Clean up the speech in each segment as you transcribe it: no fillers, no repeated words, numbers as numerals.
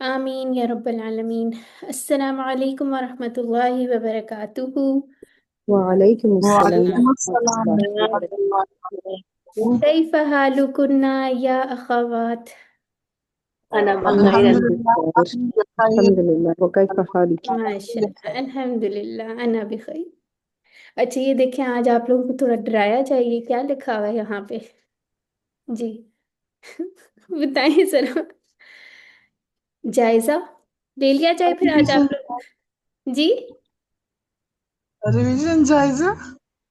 आमीन या रब्बल आलमीन। अस्सलामु अलैकुम वरहमतुल्लाहि वबरकातुहू। वालेकुम अस्सलाम वालेकुम अस्सलाम वरहमतुल्लाहि वरहमतुल्लाहि वबरकातुहू। कैफ हालुकुन्ना या अखवात। अना बखैर अल्हम्दुलिल्लाह अल्हम्दुलिल्लाह हम बखैर। अल्हम्दुलिल्लाह वो कैफ हालिक। माशाल्लाह अल्हम्दुलिल्लाह अना भी खैर। अच्छा ये देखें, आज आप लोगों को थोड़ा डराया जाइए। क्या लिखा हुआ है यहाँ पे? जी बताइए जरा। जायजा ले लिया जाए फिर आज आप रिवीजन लोग। जी रिवीजन जायजा।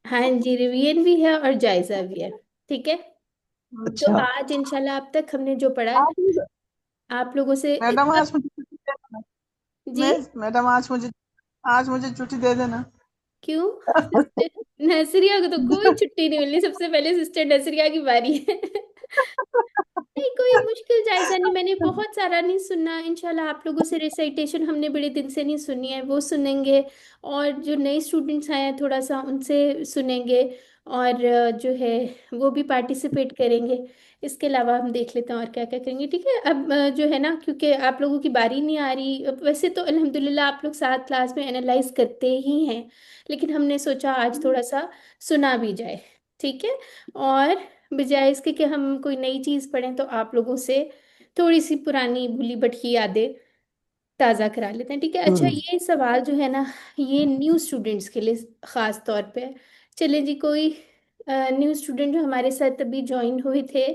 हाँ जी, रिवीजन भी है और जायजा भी है। ठीक है। तो अच्छा। आज इंशाल्लाह अब तक हमने जो पढ़ा आप आप लोगों से मैडम आज मुझे छुट्टी दे देना। जी मैडम आज मुझे छुट्टी दे देना। क्यों? सिस्टर नसरिया को तो कोई छुट्टी नहीं मिलनी। सबसे पहले सिस्टर नसरिया की बारी है। नहीं, कोई मुश्किल जायजा नहीं। मैंने बहुत सारा नहीं सुना। इंशाल्लाह आप लोगों से रिसाइटेशन हमने बड़े दिन से नहीं सुनी है, वो सुनेंगे। और जो नए स्टूडेंट्स आए हैं थोड़ा सा उनसे सुनेंगे। और जो है वो भी पार्टिसिपेट करेंगे। इसके अलावा हम देख लेते हैं और क्या क्या करेंगे। ठीक है। अब जो है ना, क्योंकि आप लोगों की बारी नहीं आ रही। वैसे तो अल्हम्दुलिल्लाह आप लोग साथ क्लास में एनालाइज करते ही हैं, लेकिन हमने सोचा आज थोड़ा सा सुना भी जाए। ठीक है। और बजाय इसके कि हम कोई नई चीज़ पढ़ें, तो आप लोगों से थोड़ी सी पुरानी भूली भटकी यादें ताज़ा करा लेते हैं। ठीक है। अच्छा ये सवाल जो है ना, ये न्यू स्टूडेंट्स के लिए ख़ास तौर पे है। चलें जी, कोई न्यू स्टूडेंट जो हमारे साथ अभी ज्वाइन हुए थे,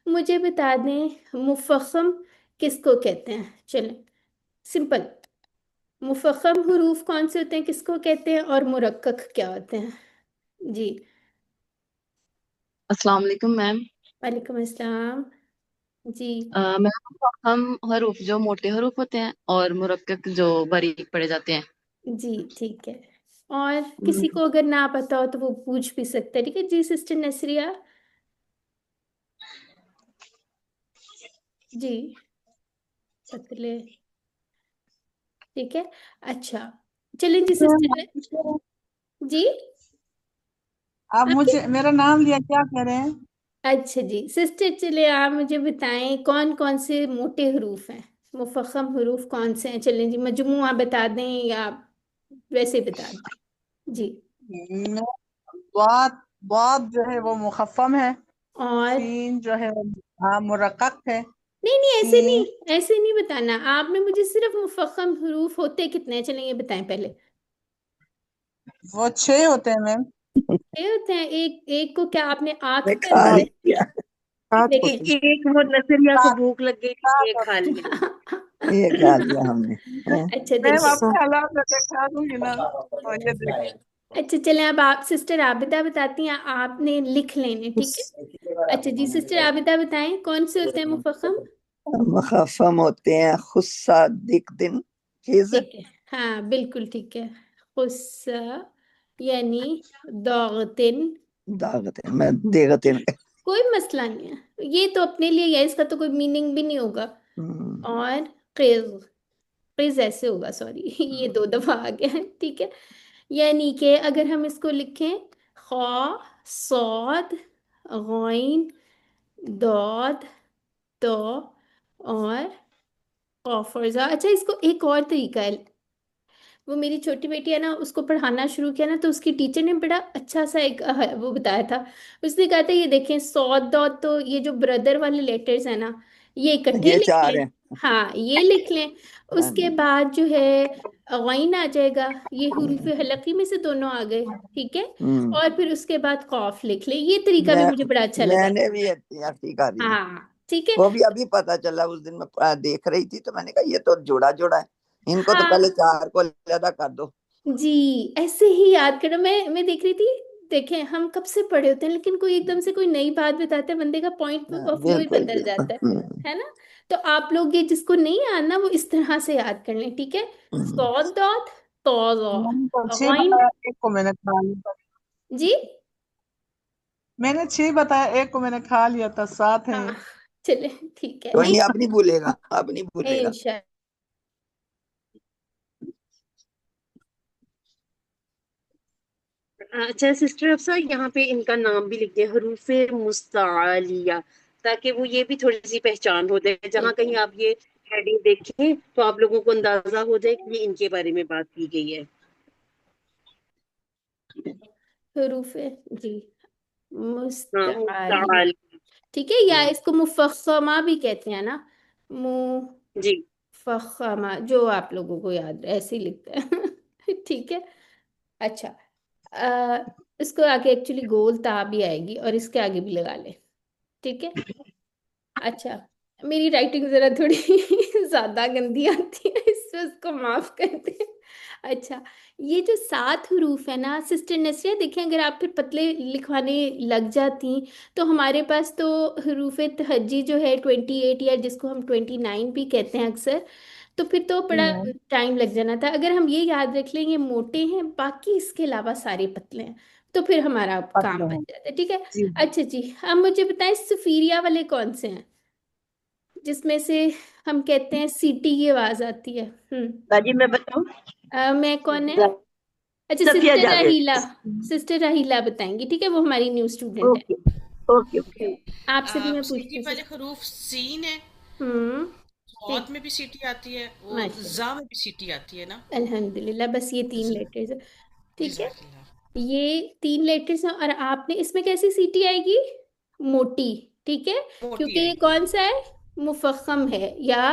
मुझे बता दें मुफख्म किसको कहते हैं। चलें, सिंपल। मुफख्म हरूफ कौन से होते हैं, किसको कहते हैं, और मुरक्कक क्या होते हैं? जी। अस्सलाम वालेकुम मैम। वालेकुम अस्सलाम। जी मैम हम हरूफ जो मोटे हरूफ होते हैं और मुरक्कक जो बारीक पड़े जाते हैं। जी ठीक है। और हम्म, किसी को अगर ना पता हो तो वो पूछ भी सकता है। ठीक है जी, सिस्टर नसरिया। जी पतले। ठीक है। अच्छा चलें जी सिस्टर जी आप आपके। मुझे मेरा नाम लिया, क्या कह रहे हैं? अच्छा जी सिस्टर, चले आप मुझे बताएं कौन कौन से मोटे हरूफ हैं। मुफख्खम हरूफ कौन से हैं? चलें जी, मजमूआ बता दें या वैसे बता दें। जी। मैं बात बात जो है वो मुखफ़्फ़म है। और सीन जो है वो मुरक्कक है। नहीं नहीं, ऐसे सीन नहीं, ऐसे नहीं बताना आपने मुझे। सिर्फ मुफख्खम हरूफ होते कितने हैं, चलें ये बताएं पहले। वो 6 होते हैं मैम। ये होते हैं। एक एक को क्या आपने आंख मैं कर खा ली? लिया। हाथ को एक एक वो नसरिया को 7 भूख लग गई थी, 7 ये खा होते हैं। लिया। ये खा लिया हमने। हैं? अच्छा मैम देखिए। आपके हालात में देखा दूंगी ना, तो ये देख। अच्छा चलें, अब आप सिस्टर आबिदा बताती हैं, आपने लिख लेने। ठीक है। अच्छा जी सिस्टर आबिदा बताएं कौन से होते हैं मुफख्खम। मखफम होते हैं खुस्सा दिक दिन चीज ठीक है। हाँ बिल्कुल ठीक है। गुस्सा यानी दौगतिन। दागते मैं देगते। कोई मसला नहीं है, ये तो अपने लिए है, इसका तो कोई मीनिंग भी नहीं होगा। और क़िज़, क़िज़ ऐसे होगा, सॉरी ये दो दफा आ गया है। ठीक है। यानी कि अगर हम इसको लिखें, खा, सौद, गौइन, दौद, तो, और कॉफ और जा। अच्छा इसको एक और तरीका है। वो मेरी छोटी बेटी है ना, उसको पढ़ाना शुरू किया ना, तो उसकी टीचर ने बड़ा अच्छा सा एक वो बताया था। उसने कहा था ये देखें, सौद दौद, तो ये जो ब्रदर वाले लेटर्स है ना, ये इकट्ठे ये लिख चार लें। है। हाँ ये लिख लें। हाँ उसके जी। बाद जो है गैन आ जाएगा। ये हुरूफ हलकी में से दोनों आ गए। ठीक है। हम्म। और फिर उसके बाद कॉफ लिख ले। ये तरीका भी मैं मुझे बड़ा अच्छा लगा। मैंने भी ऐसी करी है। हाँ ठीक है। वो भी अभी पता चला, उस दिन मैं देख रही थी तो मैंने कहा ये तो जोड़ा जोड़ा है। इनको तो पहले हाँ चार को अलग कर दो। जी, ऐसे ही याद करो। मैं देख रही थी, देखें हम कब से पढ़े होते हैं, लेकिन कोई एकदम से कोई नई बात बताता है, बंदे का पॉइंट ऑफ व्यू ही बिल्कुल बदल बिल्कुल। जाता है ना। तो आप लोग ये जिसको नहीं याद ना वो इस तरह से याद कर लें, ठीक है। हम्म। सौदौत, तौज़ौ, मैंने तो 6 ऑइन। बताया, एक को मैंने खा लिया। जी। मैंने 6 बताया, एक को मैंने खा लिया था, 7 है। हाँ चले, ठीक है, कोई एक नहीं, अब नहीं भूलेगा, अब नहीं भूलेगा। इंशाल्लाह। अच्छा सिस्टर अफसा, यहाँ पे इनका नाम भी लिख दिया, हरूफे मुस्तालिया, ताकि वो ये भी थोड़ी सी पहचान हो जाए, जहाँ ठीक कहीं है, आप ये हेडिंग देखें तो आप लोगों को अंदाजा हो जाए कि ये इनके बारे में बात की गई है। हरूफ है जी, हाँ मुस्ताली, मुस्ताल। ठीक है। या इसको मुफख्खमा भी कहते हैं ना, जी। मुफख्खमा, जो आप लोगों को याद रहे ऐसे ही लिखते हैं ठीक है। अच्छा, इसको आगे एक्चुअली गोल ता भी आएगी और इसके आगे भी लगा ले, ठीक है। अच्छा, मेरी राइटिंग जरा थोड़ी ज्यादा गंदी आती है, इससे उसको माफ कर दे। अच्छा, ये जो 7 हरूफ है ना सिस्टर नसरिया, देखें अगर आप फिर पतले लिखवाने लग जाती तो हमारे पास तो हरूफ तहज्जी जो है 28, या जिसको हम 29 भी कहते हैं अक्सर, तो फिर तो बड़ा टाइम लग जाना था। अगर हम ये याद रख लें ये मोटे हैं, बाकी इसके अलावा सारे पतले हैं, तो फिर हमारा काम पतले बन हैं। जाता है, ठीक है। जी। अच्छा जी, अब मुझे बताएं सफीरिया वाले कौन से हैं, जिसमें से हम कहते हैं सीटी की आवाज आती है। दादी मैं बताऊं? मैं कौन है? अच्छा, सफिया सिस्टर जावेद। राहीला। सिस्टर राहीला बताएंगी, ठीक है, वो हमारी न्यू स्टूडेंट है। Okay okay okay. आपसे भी मैं सीटी पूछती हूँ पहले हरूफ सीन है, हम्म, सौद ठीक, में भी सीटी आती है और माशाल्लाह, जा में भी सीटी आती है ना। अल्हम्दुलिल्लाह, बस ये 3 लेटर्स है, ठीक है। जजाकल्लाह। ये 3 लेटर्स हैं और आपने इसमें कैसी सीटी आएगी? मोटी, ठीक है, मोटी क्योंकि ये आएगी। कौन सा है? मुफख्खम है या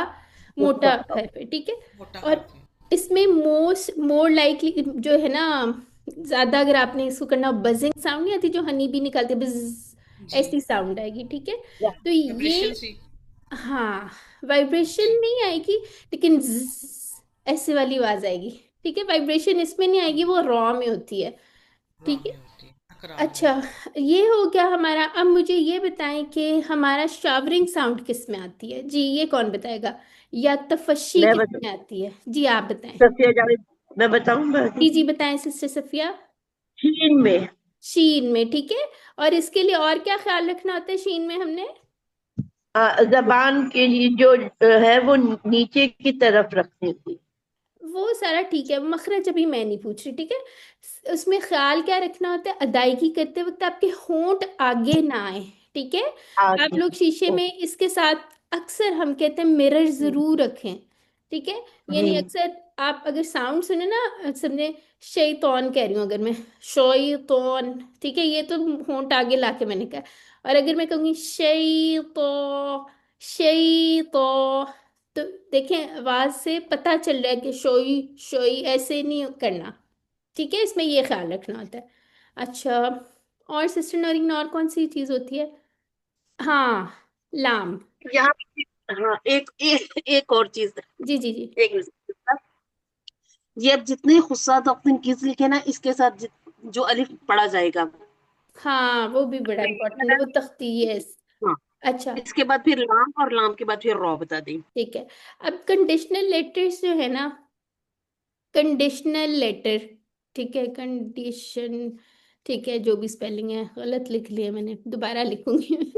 मोटा है फिर, ठीक है। मोटा और हर्फ है। इसमें मोस्ट मोर लाइकली जो है ना, ज्यादा अगर आपने इसको करना, बजिंग साउंड नहीं आती जो हनी भी निकालते, बिज, जी, ऐसी साउंड आएगी, ठीक है। तो ये, वाइब्रेशन सी। हाँ, वाइब्रेशन जी, नहीं आएगी, लेकिन zzz, ऐसे वाली आवाज आएगी, ठीक है। वाइब्रेशन इसमें नहीं आएगी, वो रॉ में होती है, रॉ ठीक है। में होती है, अकरान में। अच्छा, ये हो गया हमारा। अब मुझे ये बताएं कि हमारा शावरिंग साउंड किस में आती है जी, ये कौन बताएगा? या तफशी मैं किस बताऊं? में आती है जी, आप बताएं। सफिया जावेद। मैं बताऊं? जी जी बताएं सिस्टर सफिया। चीन में। शीन में, ठीक है। और इसके लिए और क्या ख्याल रखना होता है शीन में हमने? जबान के लिए जो है वो नीचे की तरफ रखनी थी। वो सारा ठीक है, मखरज अभी मैं नहीं पूछ रही, ठीक है। उसमें ख्याल क्या रखना होता है, अदायगी करते वक्त आपके होंठ आगे ना आए, ठीक है। आप आगे। लोग शीशे ओ, में इसके साथ अक्सर हम कहते हैं मिरर जरूर रखें, ठीक है। जी। यानी अक्सर आप अगर साउंड सुने ना, समझे शैतान कह रही हूँ अगर मैं, शैतान, ठीक है, ये तो होंठ आगे लाके मैंने कहा। और अगर मैं कहूँगी शैतो, शैतो, तो देखें आवाज से पता चल रहा है कि शोई शोई ऐसे नहीं करना, ठीक है, इसमें ये ख्याल रखना होता है। अच्छा, और सिस्टर नौरीन और कौन सी चीज होती है? हाँ, लाम। यहाँ हाँ एक और चीज। जी जी जी। एक मिनट। ये अब जितने खुस्सा तख्तीम किस लिखे ना, इसके साथ जो अलिफ पढ़ा जाएगा। हाँ, वो भी बड़ा इम्पोर्टेंट है, वो तख्ती है। हाँ। अच्छा, इसके बाद फिर लाम, और लाम के बाद फिर रॉ बता दें। ठीक है। अब कंडीशनल लेटर्स जो है ना, कंडीशनल लेटर, ठीक है, कंडीशन, ठीक है, जो भी स्पेलिंग है गलत लिख लिया मैंने, दोबारा लिखूंगी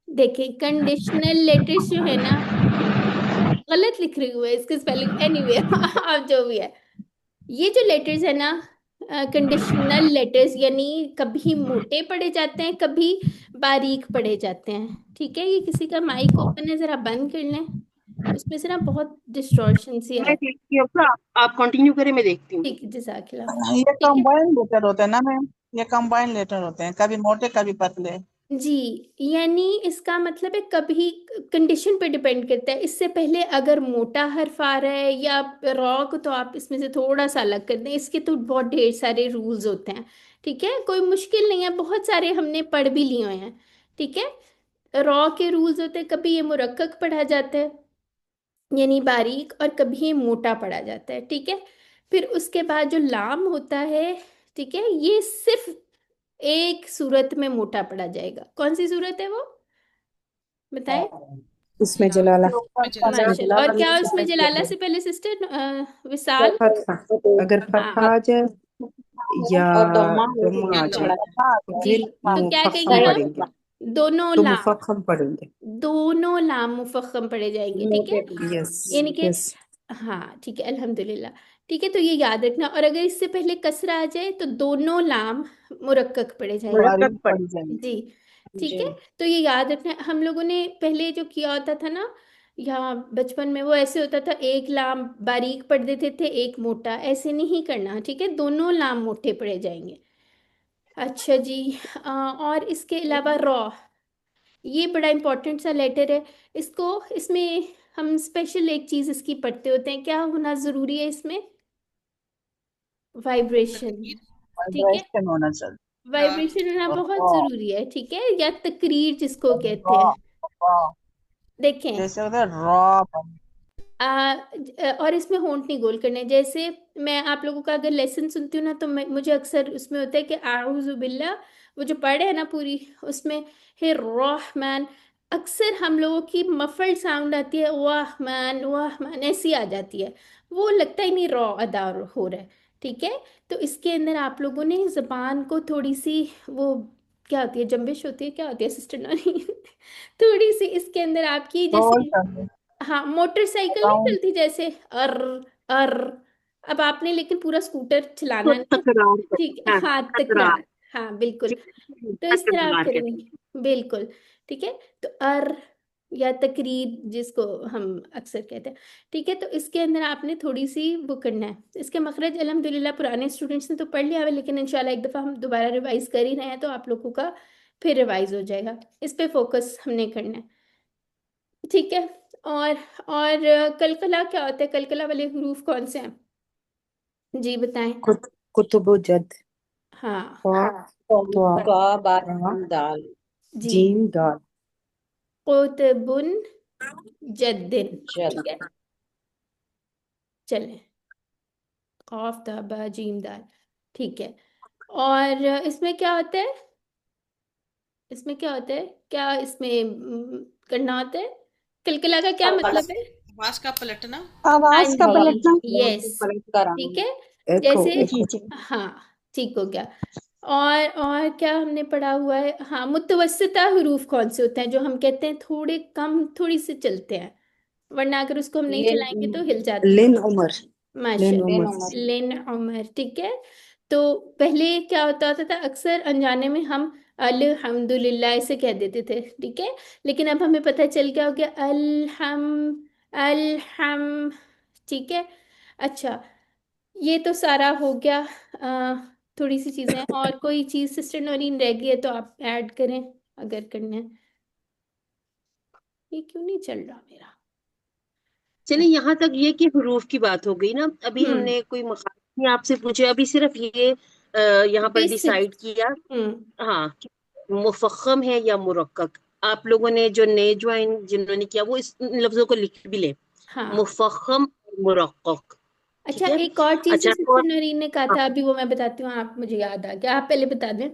देखिए कंडीशनल लेटर्स जो है ना, गलत लिख रही हूँ इसके स्पेलिंग, एनीवे आप जो भी है, ये जो लेटर्स है ना, कंडीशनल लेटर्स, यानी कभी मोटे पढ़े जाते हैं, कभी बारीक पढ़े जाते हैं, ठीक है। ये किसी का माइक ओपन है, जरा बंद कर लें, उसमें से ना बहुत डिस्टॉर्शन सी आ मैं रही है। देखती हूँ ना, आप कंटिन्यू करें, मैं देखती हूँ। ठीक है, जज़ाकल्लाह। ये ठीक है कंबाइन लेटर होते हैं ना मैम, ये कंबाइन लेटर होते हैं, कभी मोटे कभी पतले। जी, यानी इसका मतलब है कभी, कंडीशन पे डिपेंड करता है, इससे पहले अगर मोटा हर्फ आ रहा है या रॉ को, तो आप इसमें से थोड़ा सा अलग कर दें, इसके तो बहुत ढेर सारे रूल्स होते हैं, ठीक है, कोई मुश्किल नहीं है, बहुत सारे हमने पढ़ भी लिए हुए हैं, ठीक है। रॉ के रूल्स होते हैं, कभी ये मुरक्कक पढ़ा जाता है यानी बारीक, और कभी ये मोटा पढ़ा जाता है, ठीक है। फिर उसके बाद जो लाम होता है, ठीक है, ये सिर्फ एक सूरत में मोटा पड़ा जाएगा। कौन सी सूरत है वो, बताएं। इसमें जलाल जलाला में जलाल माशाल्लाह। जलाला और में क्या उसमें जलाला से पहले सिस्टर विशाल? फतहा, अगर हाँ, फतहा आ जाए या और दम्मा दम्मा आ या जाए दम तो जी। फिर तो क्या मुफख्खम कहेंगे हम? पढ़ेंगे, दोनों तो लाम, मुफख्खम पढ़ेंगे। दोनों लाम मुफख्खम पढ़े जाएंगे, ठीक है। यस यानी कि यस। हाँ ठीक है, अल्हम्दुलिल्लाह। ठीक है, तो ये याद रखना। और अगर इससे पहले कसरा आ जाए तो दोनों लाम मुरक्कक पढ़े जाएंगे। बारीक मुरक्कब पड़ पड़ जाएंगे। जी, ठीक जी। है। तो ये याद रखना। हम लोगों ने पहले जो किया होता था ना, यहाँ बचपन में, वो ऐसे होता था, एक लाम बारीक पढ़ देते थे, एक मोटा। ऐसे नहीं करना, ठीक है, दोनों लाम मोटे पढ़े जाएंगे। अच्छा जी। और इसके अलावा रॉ, ये बड़ा इंपॉर्टेंट सा लेटर है। इसको, इसमें हम स्पेशल एक चीज इसकी पढ़ते होते हैं, क्या होना जरूरी है इसमें? वाइब्रेशन। तकरीर ठीक है, वाइब्रेशन होना चाहिए। रा वाइब्रेशन होना बहुत रॉ जरूरी है, ठीक है, या तकरीर जिसको कहते रॉ हैं। रॉ देखें, जैसे होता है रॉ। और इसमें होंठ नहीं गोल करने। जैसे मैं आप लोगों का अगर लेसन सुनती हूँ ना, तो मुझे अक्सर उसमें होता है कि आऊज़ु बिल्ला, वो जो पढ़े है ना पूरी, उसमें हे रहमान, अक्सर हम लोगों की मफल्ड साउंड आती है, वाह मैन वाह मैन, ऐसी आ जाती है। वो लगता ही नहीं रॉ अदा हो रहा है, ठीक है। तो इसके अंदर आप लोगों ने जबान को थोड़ी सी, वो क्या होती है, जंबिश होती है, क्या होती है सिस्टर नानी थोड़ी सी इसके अंदर आपकी, रोल जैसे करने हाँ मोटरसाइकिल नहीं राउंड चलती जैसे, अर अर। अब आपने लेकिन पूरा स्कूटर तो चलाना नहीं, तकरार कर, ठीक, हाँ हाँ तकरार तकरार, हाँ बिल्कुल। जी, तो इस तरह आप तकरार कहते हैं। करेंगे, बिल्कुल, ठीक है। तो अर या तकरीर जिसको हम अक्सर कहते हैं, ठीक है। तो इसके अंदर आपने थोड़ी सी वो करना है। इसके मखरज अल्हम्दुलिल्लाह पुराने स्टूडेंट्स ने तो पढ़ लिया है, लेकिन इंशाल्लाह एक दफ़ा हम दोबारा रिवाइज कर ही रहे हैं, तो आप लोगों का फिर रिवाइज हो जाएगा। इस पे फोकस हमने करना है, ठीक है। और कलकला क्या होता है? कलकला वाले हरूफ कौन से हैं, जी बताएं। कुतुबो जद, हाँ क़ाफ त्वा का बात रा दाल जी, जीम दाल। कुतुबुन जद्दिन, जद ठीक है। चलें, कॉफ ता बा जीम दाल, ठीक है। और इसमें क्या होता है? इसमें क्या होता है, क्या इसमें करना होता है? कलकला का क्या मतलब है? आवाज का पलटना। हाँ आवाज का जी, पलटना। यस, पलट कर ठीक आना। है। एको जैसे, एको। हाँ ठीक हो गया। और क्या हमने पढ़ा हुआ है? हाँ, मुतवस्सिता हरूफ कौन से होते हैं, जो हम कहते हैं थोड़े कम, थोड़ी से चलते हैं, वरना अगर उसको हम नहीं ले चलाएंगे तो हिल जाते हैं। लिन उमर, लिन माशाल्लाह, लेन उमर। उमर लिन उमर, ठीक है। तो पहले क्या होता था, अक्सर अनजाने में हम अल्हम्दुलिल्लाह ऐसे कह देते थे, ठीक है। लेकिन अब हमें पता चल क्या हो गया, अल्हम अल्हम, ठीक है। अच्छा, ये तो सारा हो गया। थोड़ी सी चीजें और, कोई चीज सिस्टर नौरीन रह गई है तो आप ऐड करें अगर करना है। ये क्यों नहीं चल रहा मेरा? चलिए, यहाँ तक ये कि हरूफ की बात हो गई ना। अभी हम्म, हमने कोई मकामी आपसे पूछे, अभी सिर्फ ये यहाँ पर बेसिक। डिसाइड किया, हम्म, हाँ, कि मुफख्खम है या मुरक्कक। आप लोगों ने जो नए ज्वाइन जिन्होंने किया वो इस इन लफ्जों को लिख भी ले, हाँ। मुफख्खम मुरक्कक। अच्छा, ठीक है। एक और चीज जो अच्छा तो सिस्टर नरीन ने कहा हाँ, था अभी, वो मैं बताती हूँ, आप मुझे याद आ गया, आप पहले बता दें।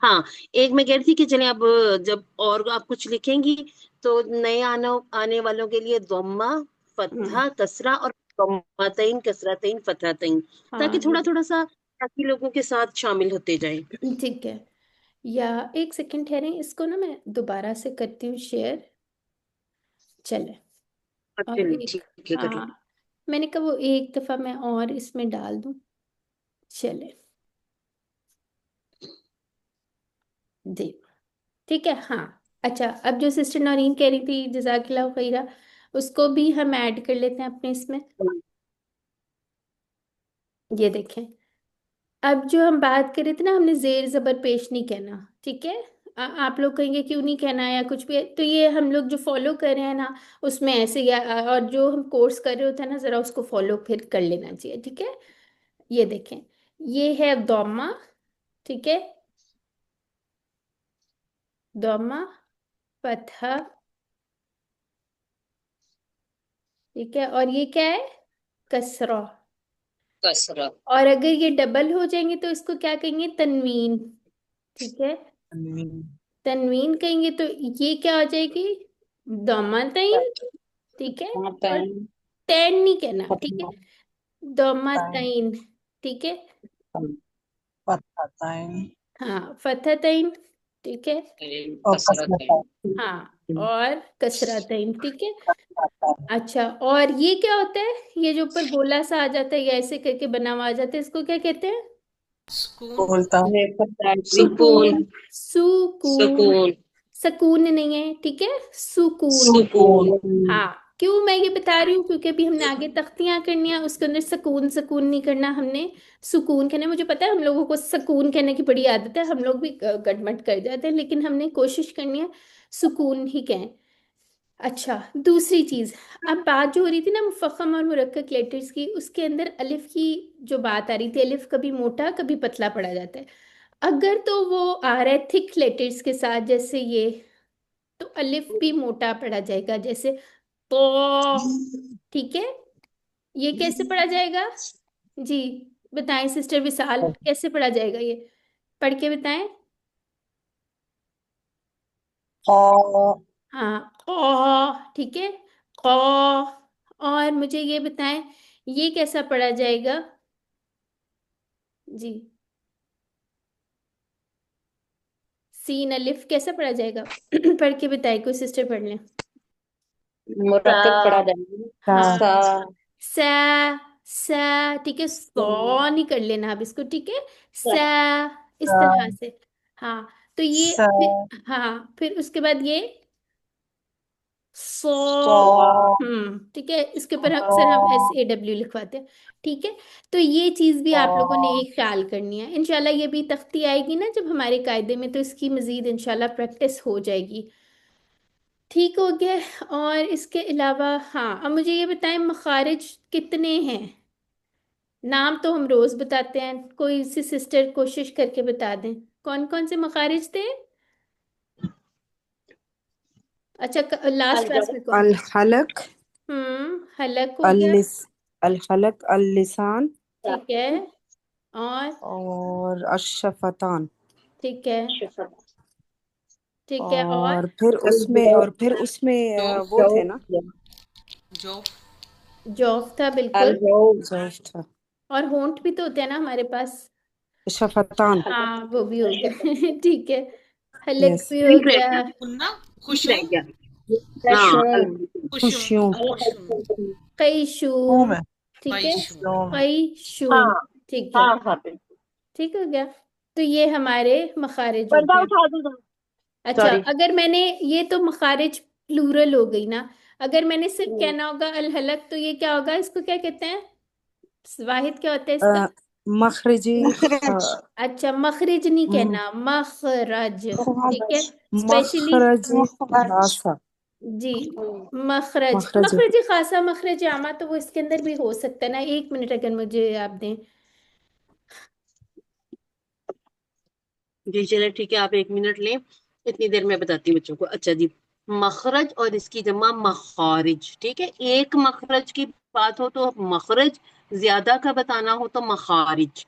हाँ, एक मैं कह रही थी कि चले अब जब और आप कुछ लिखेंगी तो नए आने वालों के लिए दम्मा, हम्म, फतहा, कसरा और दम्मातैन, कसरातैन, फतहतैन, ताकि हाँ थोड़ा थोड़ा सा बाकी लोगों के साथ शामिल होते जाएं। ठीक है। या एक सेकंड ठहरें, इसको ना मैं दोबारा से करती हूँ शेयर, चले। और चलिए एक, ठीक है, करिए। हाँ, मैंने कहा वो एक दफा मैं और इसमें डाल दूँ, चले जी, ठीक है। हाँ, अच्छा, अब जो सिस्टर नौरीन कह रही थी जजाकिल्लाह खैरा, उसको भी हम ऐड कर लेते हैं अपने इसमें। ये देखें, अब जो हम बात कर रहे थे ना, हमने जेर जबर पेश नहीं कहना, ठीक है। आप लोग कहेंगे क्यों नहीं कहना या कुछ भी, तो ये हम लोग जो फॉलो कर रहे हैं ना, उसमें ऐसे या, और जो हम कोर्स कर रहे होते हैं ना, जरा उसको फॉलो फिर कर लेना चाहिए, ठीक है। ये देखें, ये है दौमा, ठीक है, दौमा, पत्थर, ठीक है। और ये क्या है? कसरा, कसरत। और अगर ये डबल हो जाएंगे तो इसको क्या कहेंगे? तनवीन। ठीक है, तनवीन कहेंगे तो ये क्या हो जाएगी? दौमातैन। ठीक है, और तैन नहीं कहना, ठीक है, दौमातैन। ठीक है, फतहतैन हाँ, फतहतैन। ठीक है, और कसरत। कसरतैन। हाँ, और कसरतैन। ठीक है। अच्छा, और ये क्या होता है? ये जो ऊपर गोला सा आ जाता है या ऐसे करके बना हुआ आ जाता है, इसको क्या कहते हैं? सुकून। बोलता सुकून। सुकून। सुकून। सकून नहीं है, ठीक है, सुकून। सुकून। हाँ, क्यों मैं ये बता रही हूँ? क्योंकि अभी हमने आगे तख्तियां करनी है, उसके अंदर सकून सकून नहीं करना, हमने सुकून कहना है। मुझे पता है हम लोगों को सकून कहने की बड़ी आदत है, हम लोग भी गटमट कर जाते हैं, लेकिन हमने कोशिश करनी है सुकून ही कहें। अच्छा, दूसरी चीज, अब बात जो हो रही थी ना मुफख्खम और मुरक्कक लेटर्स की, उसके अंदर अलिफ की जो बात आ रही थी, अलिफ कभी मोटा कभी पतला पड़ा जाता है। अगर तो वो आ रहा है थिक लेटर्स के साथ, जैसे ये, तो अलिफ भी मोटा पड़ा जाएगा, जैसे तो। ठीक है, ये कैसे पढ़ा जाएगा? जी, बताएं सिस्टर विशाल, कैसे पढ़ा जाएगा ये? पढ़ के बताएं। और हाँ, ठीक है, कौ। और मुझे ये बताएं, ये कैसा पढ़ा जाएगा? जी, सीन अलिफ कैसा पढ़ा जाएगा? पढ़ के बताए, कोई सिस्टर पढ़ लें। मुरक्कब पढ़ा जाएगा। हाँ, सा। सा। सा, ठीक है, सौ नहीं कर लेना अब इसको, ठीक है, सा, इस तरह से। हाँ, तो ये स हाँ, फिर उसके बाद ये सो। सौ ठीक है, इसके ऊपर अक्सर हम SAW लिखवाते हैं। ठीक है, तो ये चीज भी आप लोगों ने एक ख्याल करनी है। इंशाल्लाह ये भी तख्ती आएगी ना जब हमारे कायदे में, तो इसकी मजीद इंशाल्लाह प्रैक्टिस हो जाएगी। ठीक हो गया। और इसके अलावा हाँ, अब मुझे ये बताएं मखारिज कितने हैं? नाम तो हम रोज बताते हैं, कोई सी सिस्टर कोशिश करके बता दें कौन कौन से मखारिज थे। अच्छा, लास्ट क्लास में कौन? अल हलक हलक हो गया। अल हलक अल लिसान ठीक है, और? और अशफतान। ठीक है, ठीक है, और? और फिर उसमें जोफ। वो थे ना, जोफ। जौफ था बिल्कुल। जॉफ था। और होंठ भी तो होते हैं ना हमारे पास। शफतान। हाँ, वो भी हो गया। ठीक है, हलक यस, भी हो रह गया। गया। मुन्ना। रह खुशूम। गया। हाँ। खुशियों, खुशूम। खुशियों। खुशूम। कैशूम। में ठीक है, पैशूम। कैशूम। हाँ। ठीक है, हाँ हाँ बिल्कुल। ठीक हो गया। तो ये हमारे मखारिज हो पर्दा गए। उठा दो। अच्छा, सॉरी। अगर मैंने, ये तो मखारिज प्लूरल हो गई ना। अगर मैंने सिर्फ कहना होगा अल हलक, तो ये क्या होगा? इसको क्या कहते हैं? वाहिद क्या होता है अ, इसका? मखरजी मुखरिज अच्छा, मखरिज नहीं म- कहना, मखरज। ठीक है, स्पेशली। मखरजी मुखरज जी, मखरज, मखरजी मखरज खासा, मखरज आमा, तो वो इसके अंदर भी हो सकता है ना। एक मिनट अगर मुझे आप दें। जी चले ठीक है, आप 1 मिनट लें। इतनी देर में बताती हूँ बच्चों को। अच्छा जी, मखरज और इसकी जमा मखारिज। ठीक है, एक मखरज की बात हो तो मखरज, ज्यादा का बताना हो तो मखारिज।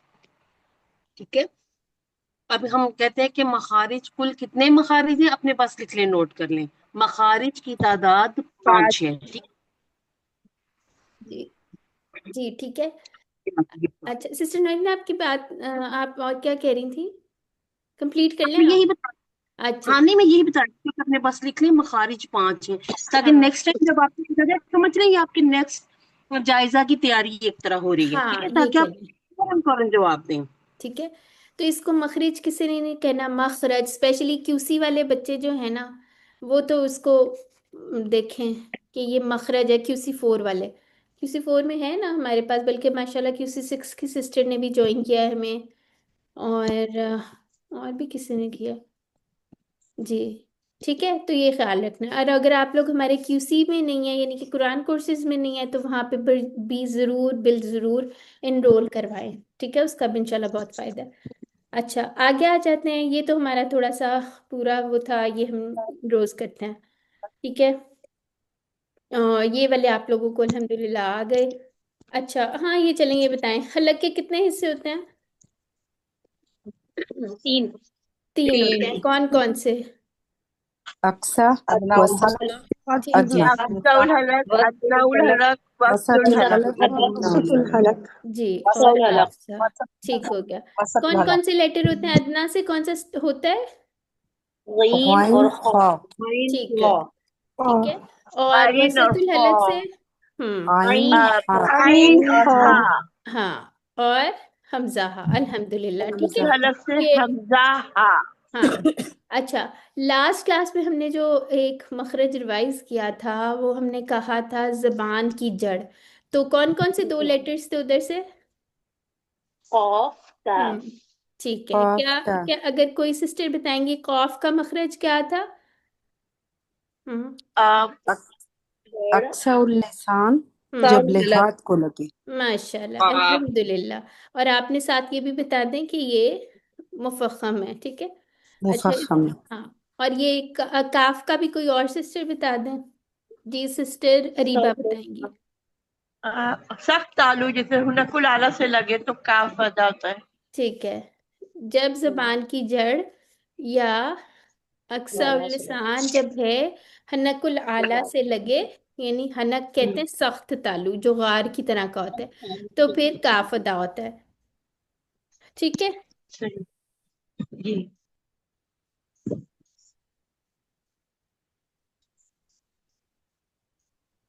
ठीक है, अब हम कहते हैं कि मखारिज, कुल कितने मखारिज हैं अपने पास लिख लें, नोट कर लें। मखारिज की तादाद 5 है। ठीक जी, जी, ठीक है। है, अच्छा सिस्टर नवीन, आपकी बात आप और क्या कह रही थी? कंप्लीट कर मैं लेना। यही बता। अच्छा, हाँ नहीं, मैं यही बता रही हूँ कि अपने पास लिख लें मखारिज 5 हैं, ताकि हाँ, नेक्स्ट टाइम जब आपको लिखा जाए, समझ रहे हैं, ये आपके नेक्स्ट जायजा की तैयारी एक तरह हो रही है। ठीक हाँ, है, ये ताकि कह आप रही हूँ। फौरन फौरन जवाब दें। ठीक है, तो इसको मखरिज किसी ने नहीं कहना, मखरज। स्पेशली QC वाले बच्चे जो है ना, वो तो उसको देखें कि ये मखरज है। QC 4 वाले, QC 4 में है ना हमारे पास, बल्कि माशाल्लाह QC 6 की सिस्टर ने भी ज्वाइन किया है हमें। और और भी किसी ने किया। जी, ठीक है, तो ये ख्याल रखना। और अगर आप लोग हमारे QC में नहीं है, यानी कि कुरान कोर्सेज में नहीं है, तो वहाँ पे भी ज़रूर बिल ज़रूर इनरोल करवाएं। ठीक है, उसका भी इंशाल्लाह बहुत फ़ायदा है। अच्छा, आगे आ जाते हैं। ये तो हमारा थोड़ा सा पूरा वो था, ये हम रोज़ करते हैं। ठीक है, ये वाले आप लोगों को अल्हम्दुलिल्लाह आ गए। अच्छा हाँ, ये चलें, ये बताएं, हलक के कितने हिस्से होते हैं? 3। 3 होते हैं, कौन कौन से? अक्सा, अदनाउल वसत, हलक, ठीक है, अदना। अक्सउल हलक, अदनाउल हलक, वक्सुल वसतुल हलक। हलक, अदनाउल हलक। जी, और वसूल हलक। आपसा। वसत ठीक हो गया। वसत कौन कौन हलक। से लेटर होते हैं? अदना से कौन सा होता है? गीन गौइन, और खौ। खा, गीन ठीक है, खौ। ठीक है। और आइन और वसतुल हलक से? खौ, आइन, गीन हा। आइन और हा। हाँ, और हमजा हा, अल्हम्दुलिल्लाह, ठीक है। वक्सुल हलक से ये हमजा हा। हाँ। अच्छा, लास्ट क्लास में हमने जो एक मखरज रिवाइज किया था, वो हमने कहा था जबान की जड़। तो कौन कौन से 2 लेटर्स थे उधर से? कौफ काफ। हम्म, ठीक है। काफ, क्या काफ। क्या अगर कोई सिस्टर बताएंगी कॉफ का मखरज क्या था? हम्म अक- अक्सउल लिसान, हम्म जब साउंड हलक। लिहात को लगे। माशाल्लाह, अल्हम्दुलिल्लाह। और आपने साथ ये भी बता दें कि ये मुफख्खम है, ठीक है। अच्छा मुफख्खम। हाँ, और ये काफ का भी कोई और सिस्टर बता दें। जी, सिस्टर अरीबा बताएंगी। सख्त तालु जैसे हुनकुल आला से लगे तो काफ अदा होता है। ठीक है, जब जबान की जड़ या अक्सा उल लिसान जब है, हनकुल आला से लगे, यानी हनक कहते हैं सख्त तालु जो गार की तरह का होता है, तो फिर काफ अदा होता है, ठीक है। सही। जी।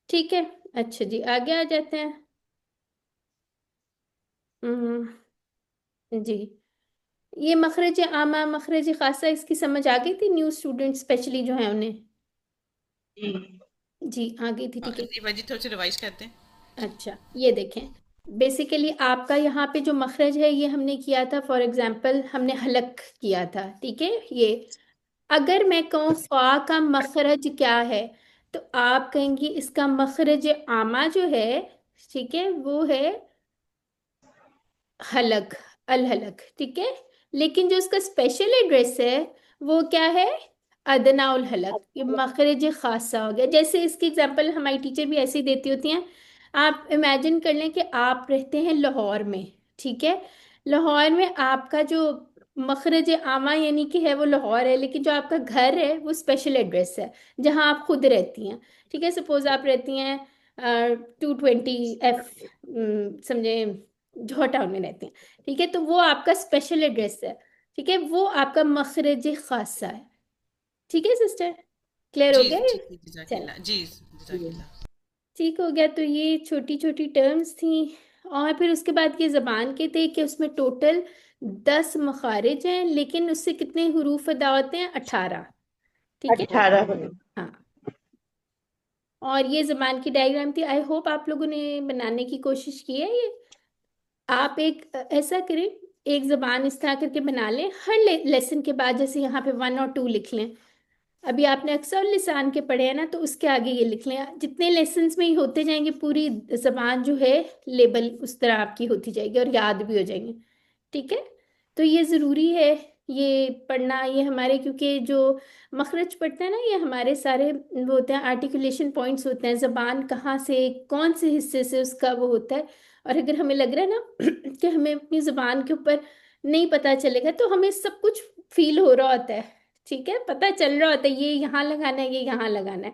ठीक है, अच्छा जी, आगे आ जाते हैं। जी, ये मखरज आमा मखरज खासा इसकी समझ आ गई थी न्यू स्टूडेंट स्पेशली जो है उन्हें? जी। जी, आ गई थी, हाँ, ठीक है। जी भाजी थोड़ा सा रिवाइज करते हैं। अच्छा, ये देखें, बेसिकली आपका यहाँ पे जो मखरज है ये हमने किया था, फॉर एग्जांपल हमने हलक किया था, ठीक है। ये अगर मैं कहूँ फा का मखरज क्या है, तो आप कहेंगी इसका मखरज आमा जो है, ठीक है, वो है हलक, अल हलक, ठीक है। लेकिन जो इसका स्पेशल एड्रेस है वो क्या है? अदना उल हलक, ये मखरज खासा हो गया। जैसे इसकी एग्जांपल हमारी टीचर भी ऐसे ही देती होती हैं। आप इमेजिन कर लें कि आप रहते हैं लाहौर में, ठीक है। लाहौर में आपका जो मखरज आमा यानी कि है वो लाहौर है, लेकिन जो आपका घर है वो स्पेशल एड्रेस है जहाँ आप खुद रहती हैं, ठीक है। सपोज आप रहती हैं 220 F, समझे, जॉर्ज टाउन में रहती हैं, ठीक है। तो वो आपका स्पेशल एड्रेस है, ठीक है, वो आपका मखरज खासा है, ठीक है सिस्टर, क्लियर हो जी गया ये? ठीक है, चलो, जजाकिल्ला जी, जजाकिल्ला। ठीक हो गया। तो ये छोटी छोटी टर्म्स थी। और फिर उसके बाद ये जबान के थे कि उसमें टोटल 10 मखारिज हैं, लेकिन उससे कितने हुरूफ अदा होते हैं? 18, ठीक है। 18। हाँ, और ये जबान की डायग्राम थी, आई होप आप लोगों ने बनाने की कोशिश की है ये। आप एक ऐसा करें, एक जबान इस तरह करके बना लें, हर लेसन के बाद जैसे यहाँ पे 1 और 2 लिख लें। अभी आपने अक्सर लिसान के पढ़े हैं ना, तो उसके आगे ये लिख लें। जितने लेसन्स में ही होते जाएंगे पूरी जबान जो है लेबल उस तरह आपकी होती जाएगी और याद भी हो जाएंगे, ठीक है। तो ये ज़रूरी है ये पढ़ना, ये हमारे, क्योंकि जो मखरज पढ़ते हैं ना, ये हमारे सारे वो होते हैं, आर्टिकुलेशन पॉइंट्स होते हैं, जबान कहाँ से कौन से हिस्से से उसका वो होता है। और अगर हमें लग रहा है ना कि हमें अपनी जबान के ऊपर नहीं पता चलेगा, तो हमें सब कुछ फील हो रहा होता है, ठीक है, पता चल रहा होता है ये यहाँ लगाना है, ये यहाँ लगाना है,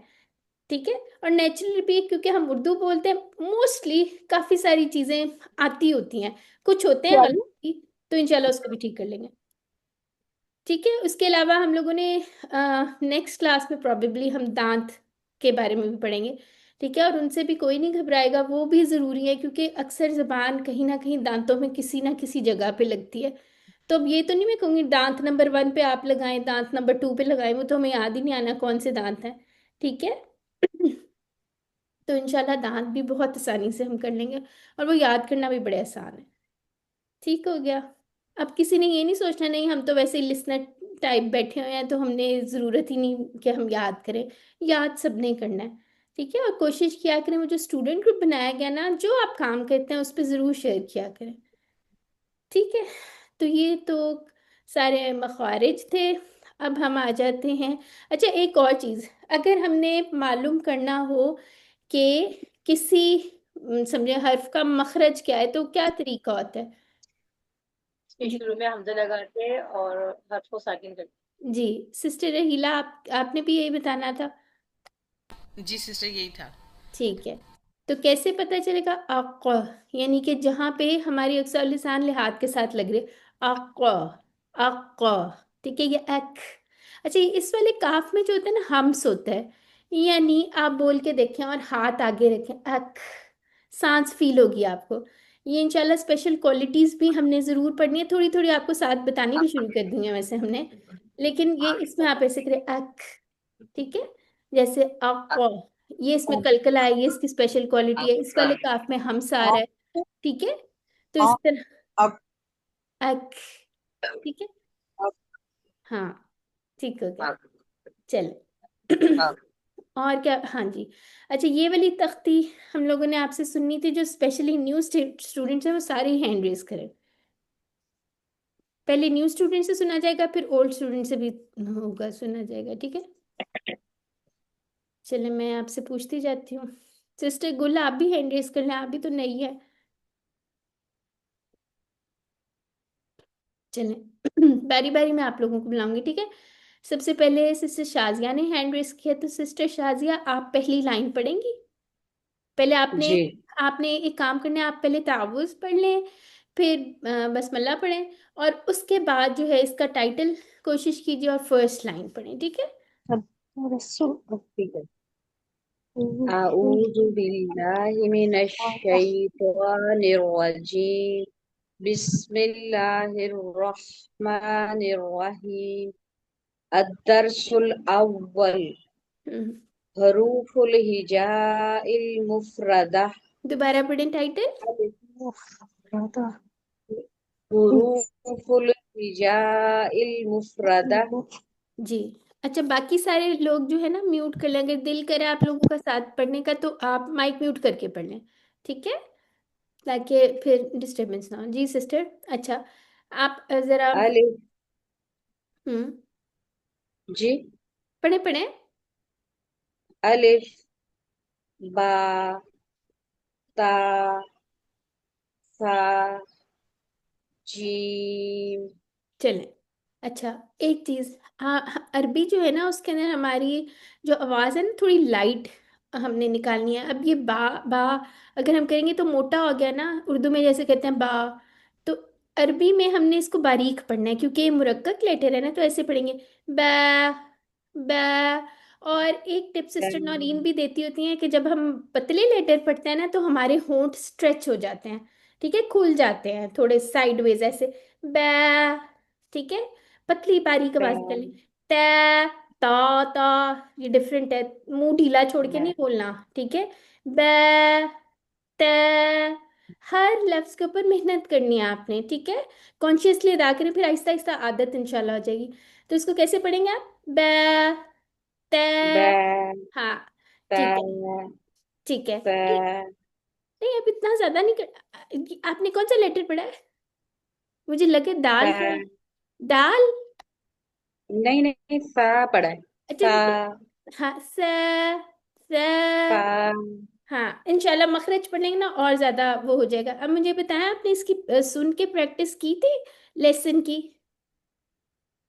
ठीक है। और नेचुरली भी क्योंकि हम उर्दू बोलते हैं, मोस्टली काफ़ी सारी चीज़ें आती होती हैं, कुछ होते हैं गलती, तो इंशाल्लाह उसको भी ठीक कर लेंगे, ठीक है। उसके अलावा हम लोगों ने नेक्स्ट क्लास में प्रॉबेबली हम दांत के बारे में भी पढ़ेंगे, ठीक है। और उनसे भी कोई नहीं घबराएगा, वो भी ज़रूरी है, क्योंकि अक्सर ज़बान कहीं ना कहीं दांतों में किसी ना किसी जगह पे लगती है। तो अब ये तो नहीं मैं कहूँगी दांत नंबर 1 पे आप लगाएं, दांत नंबर 2 पे लगाएं, वो तो हमें याद ही नहीं आना कौन से दांत हैं, ठीक है। तो इंशाल्लाह दांत भी बहुत आसानी से हम कर लेंगे, और वो याद करना भी बड़े आसान है, ठीक हो गया। अब किसी ने ये नहीं सोचना नहीं हम तो वैसे ही लिसनर टाइप बैठे हुए हैं तो हमने ज़रूरत ही नहीं कि हम याद करें। याद सबने करना है, ठीक है। और कोशिश किया करें, वो जो स्टूडेंट ग्रुप बनाया गया ना, जो आप काम करते हैं उस पर ज़रूर शेयर किया करें, ठीक है। तो ये तो सारे मखारिज थे। अब हम आ जाते हैं, अच्छा एक और चीज़, अगर हमने मालूम करना हो कि किसी समझे हर्फ का मखरज क्या है, तो क्या तरीका होता है? कि जी शुरू में हमजा लगा के और हर्फ को साकिन कर। जी सिस्टर रहीला, आपने भी यही बताना था। जी सिस्टर यही था। ठीक है, तो कैसे पता चलेगा अक, यानी कि जहां पे हमारी अक्सर लिसान लिहाज के साथ लग रहे, अक, अक, ठीक है, ये अक। अच्छा, ये इस वाले काफ में जो होता है ना, हम्स होता है, यानी आप बोल के देखें और हाथ आगे रखें, अक, सांस फील होगी आपको। ये इंशाल्लाह स्पेशल क्वालिटीज भी हमने जरूर पढ़नी है, थोड़ी थोड़ी आपको साथ बतानी भी शुरू कर दी है वैसे हमने, लेकिन ये इसमें आप ऐसे करें अक, ठीक है, जैसे अक, ये इसमें कलकला है, ये इसकी स्पेशल क्वालिटी है, इस वाले काफ में हमस आ रहा है, ठीक है, तो इस तरह अब अक, ठीक है, हाँ, ठीक हो गया, चलो। और क्या, हाँ जी। अच्छा, ये वाली तख्ती हम लोगों ने आपसे सुननी थी, जो स्पेशली न्यू स्टूडेंट्स हैं वो सारे हैंड रेज करें। पहले न्यू स्टूडेंट से सुना जाएगा, फिर ओल्ड स्टूडेंट से भी होगा, सुना जाएगा, ठीक है। चले, मैं आपसे पूछती जाती हूँ। सिस्टर गुल, आप भी हैंड रेज कर लें, आप भी तो नई है। चलें, बारी बारी मैं आप लोगों को बुलाऊंगी, ठीक है। सबसे पहले सिस्टर शाजिया ने हैंड रेज किया, तो सिस्टर शाजिया आप पहली लाइन पढ़ेंगी। पहले आपने जी। आपने एक काम करना है, आप पहले तावुज़ पढ़ लें, फिर बसमल्ला पढ़ें, और उसके बाद जो है इसका टाइटल कोशिश कीजिए और फर्स्ट लाइन पढ़ें, ठीक है। ठीक है। अऊज़ु बिल्लाहि मिनश शैतानिर रजीम। बिस्मिल्लाहिर रहमानिर रहीम। अद-दर्सुल अव्वल। हम्म, हरूफुल हिजाइल मुफरदा। दोबारा पढ़ें टाइटल। हरूफुल हिजाइल मुफरदा। जी। अच्छा, बाकी सारे लोग जो है ना म्यूट कर लें, अगर दिल करे आप लोगों का साथ पढ़ने का तो आप माइक म्यूट करके पढ़ लें, ठीक है, ताकि फिर डिस्टरबेंस ना हो। जी सिस्टर। अच्छा, आप जरा अलिफ। हम्म जी। पढ़े पढ़े। अलिफ, बा, ता, सा, जीम। चलें। अच्छा, एक चीज, हाँ, अरबी जो है ना उसके अंदर हमारी जो आवाज है ना थोड़ी लाइट हमने निकालनी है। अब ये बा, बा अगर हम करेंगे तो मोटा हो गया ना, उर्दू में जैसे कहते हैं बा, तो अरबी में हमने इसको बारीक पढ़ना है, क्योंकि ये मुरक्कक लेटर है ना, तो ऐसे पढ़ेंगे बा, बा। और एक टिप सिस्टर नौरीन भी देती होती हैं कि जब हम पतले लेटर पढ़ते हैं ना, तो हमारे होंठ स्ट्रेच हो जाते हैं, ठीक है, खुल जाते हैं थोड़े साइडवेज ऐसे, बा, ठीक है, पतली बारीक आवाज निकलनी। त, ता, ता, ये डिफरेंट है, मुंह ढीला छोड़ के नहीं बोलना, ठीक है। ब, त, हर लफ्ज के ऊपर मेहनत करनी है आपने, ठीक है, कॉन्शियसली अदा करें, फिर आहिस्ता आहिस्ता आदत इंशाल्लाह हो जाएगी। तो इसको कैसे पढ़ेंगे आप? ब, त, बै, हाँ, बै, ठीक है, ठीक है, बै। नहीं, नहीं, अब इतना ज्यादा नहीं कर, आपने कौन सा लेटर पढ़ा है? मुझे लगे दाल बै। का, दाल। नहीं नहीं, फा पड़ा है। अच्छा, फा, हाँ, स, फा। हाँ, इंशाल्लाह मखरज पढ़ेंगे ना और ज्यादा वो हो जाएगा। अब मुझे बताया, आपने इसकी सुन के प्रैक्टिस की थी लेसन की?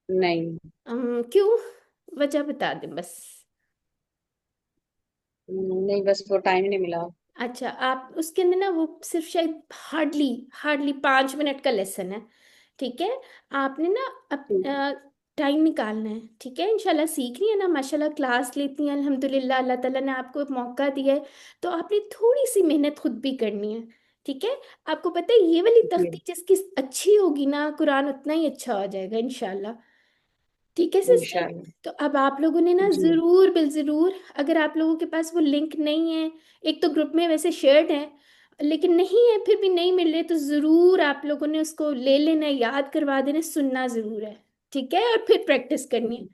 नहीं। क्यों, वजह बता दें बस। नहीं, बस वो टाइम नहीं मिला। अच्छा, आप उसके अंदर ना वो सिर्फ शायद हार्डली हार्डली 5 मिनट का लेसन है, ठीक है। आपने ना ठीक है। अब टाइम निकालना है, ठीक है, इंशाल्लाह सीख रही है ना, माशाल्लाह क्लास लेती हैं अल्हम्दुलिल्लाह, अल्लाह ताला ने आपको एक मौका दिया है, तो आपने थोड़ी सी मेहनत खुद भी करनी है, ठीक है। आपको पता है ये वाली जी। तख्ती जिसकी अच्छी होगी ना, कुरान उतना ही अच्छा हो जाएगा इंशाल्लाह, ठीक है सिस्टर। इंशाल्लाह। तो अब आप लोगों ने ना जी। जरूर बिल जरूर, अगर आप लोगों के पास वो लिंक नहीं है, एक तो ग्रुप में वैसे शेयर्ड है, लेकिन नहीं है, फिर भी नहीं मिल रहे, तो जरूर आप लोगों ने उसको ले लेना है, याद करवा देना, सुनना जरूर है, ठीक है, और फिर प्रैक्टिस करनी है।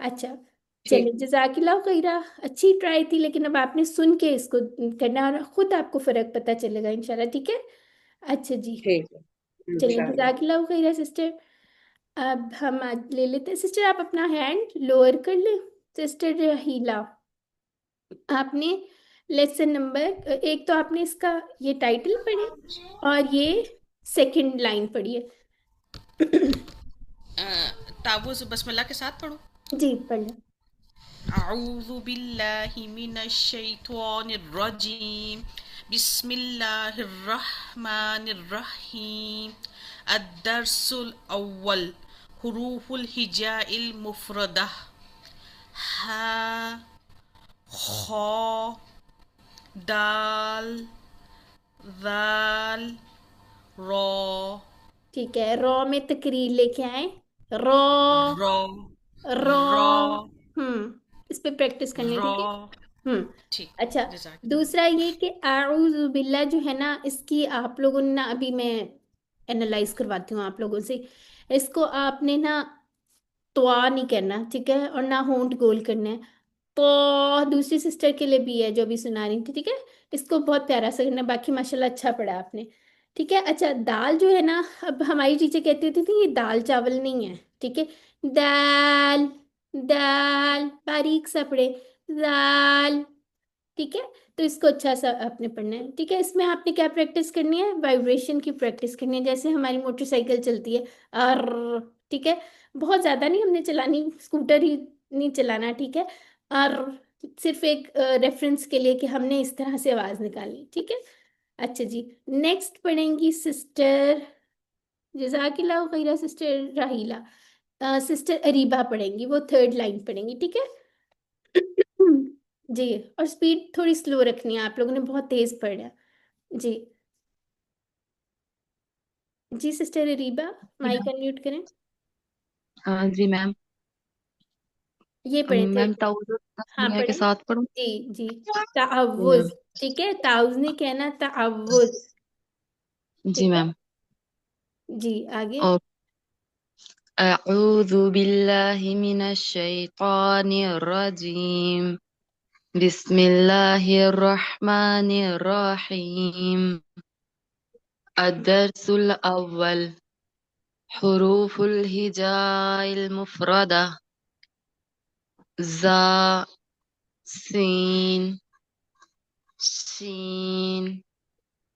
अच्छा, ठीक। चलिए, जजाकिल्लाह खैरा, अच्छी ट्राई थी, लेकिन अब आपने सुन के इसको करना और खुद आपको फर्क पता चलेगा इंशाल्लाह, ठीक है। अच्छा जी, ठीक है। चलिए, इंशाल्लाह। जजाकिल्लाह खैरा सिस्टर। अब हम आज ले लेते हैं, सिस्टर आप अपना हैंड लोअर कर लें। सिस्टर हीला, आपने लेसन नंबर एक तो आपने इसका ये टाइटल पढ़े और ये सेकंड लाइन पढ़िए। तावुज़ बसमिल्लाह के साथ पढ़ो। जी पढ़े। अऊज़ु बिल्लाहि मिनश शैतानिर रजीम बिस्मिल्लाहिर रहमानिर रहीम अद-दर्सुल अव्वल हुरूफुल हिजाइल मुफरदा हा खा दाल दाल रॉ ठीक है, रॉ में तकरीर लेके आए। Raw raw raw. रॉ इस पे प्रैक्टिस करनी, रॉ। ठीक है। ठीक, अच्छा, जज़ाकल्लाह। दूसरा ये कि आऊज़ु बिल्लाह जो है ना, इसकी आप लोगों ने ना, अभी मैं एनालाइज करवाती हूँ आप लोगों से। इसको आपने ना त्वा नहीं करना, ठीक है, और ना होंठ गोल करना है। तो दूसरी सिस्टर के लिए भी है जो अभी सुना रही थी, ठीक है। इसको बहुत प्यारा सा करना है। बाकी माशाल्लाह अच्छा पढ़ा आपने, ठीक है। अच्छा, दाल जो है ना, अब हमारी टीचर कहती होती थी ये दाल चावल नहीं है, ठीक है। दाल दाल बारीक सा पढ़े, दाल, ठीक है। तो इसको अच्छा सा आपने पढ़ना है, ठीक है। इसमें आपने क्या प्रैक्टिस करनी है, वाइब्रेशन की प्रैक्टिस करनी है, जैसे हमारी मोटरसाइकिल चलती है, अर, ठीक है। बहुत ज्यादा नहीं हमने चलानी, स्कूटर ही नहीं चलाना, ठीक है। और सिर्फ एक रेफरेंस के लिए कि हमने इस तरह से आवाज निकालनी, ठीक है। अच्छा जी, नेक्स्ट पढ़ेंगी सिस्टर जजाकिल्लाह खैरा, सिस्टर राहीला। सिस्टर अरीबा पढ़ेंगी, वो थर्ड लाइन पढ़ेंगी, ठीक है। जी, और स्पीड थोड़ी स्लो रखनी है, आप लोगों ने बहुत तेज पढ़ा। जी जी, सिस्टर अरीबा जी माइक मैम। अनम्यूट करें। हाँ जी मैम। ये पढ़े थे। मैम ताउज़ हाँ तस्मीया के पढ़े। साथ पढ़ूं? जी जी, जी मैम। ताउज़, ठीक है, ताउज़ नहीं कहना, ताउज़, जी ठीक है। मैम। जी आगे। और अऊज़ु बिल्लाहि मिनश शैतानिर रजीम बिस्मिल्लाहिर रहमानिर रहीम अद-दर्सुल अव्वल हुरूफुल हिजाइल मुफरदा ज़ा सीन शीन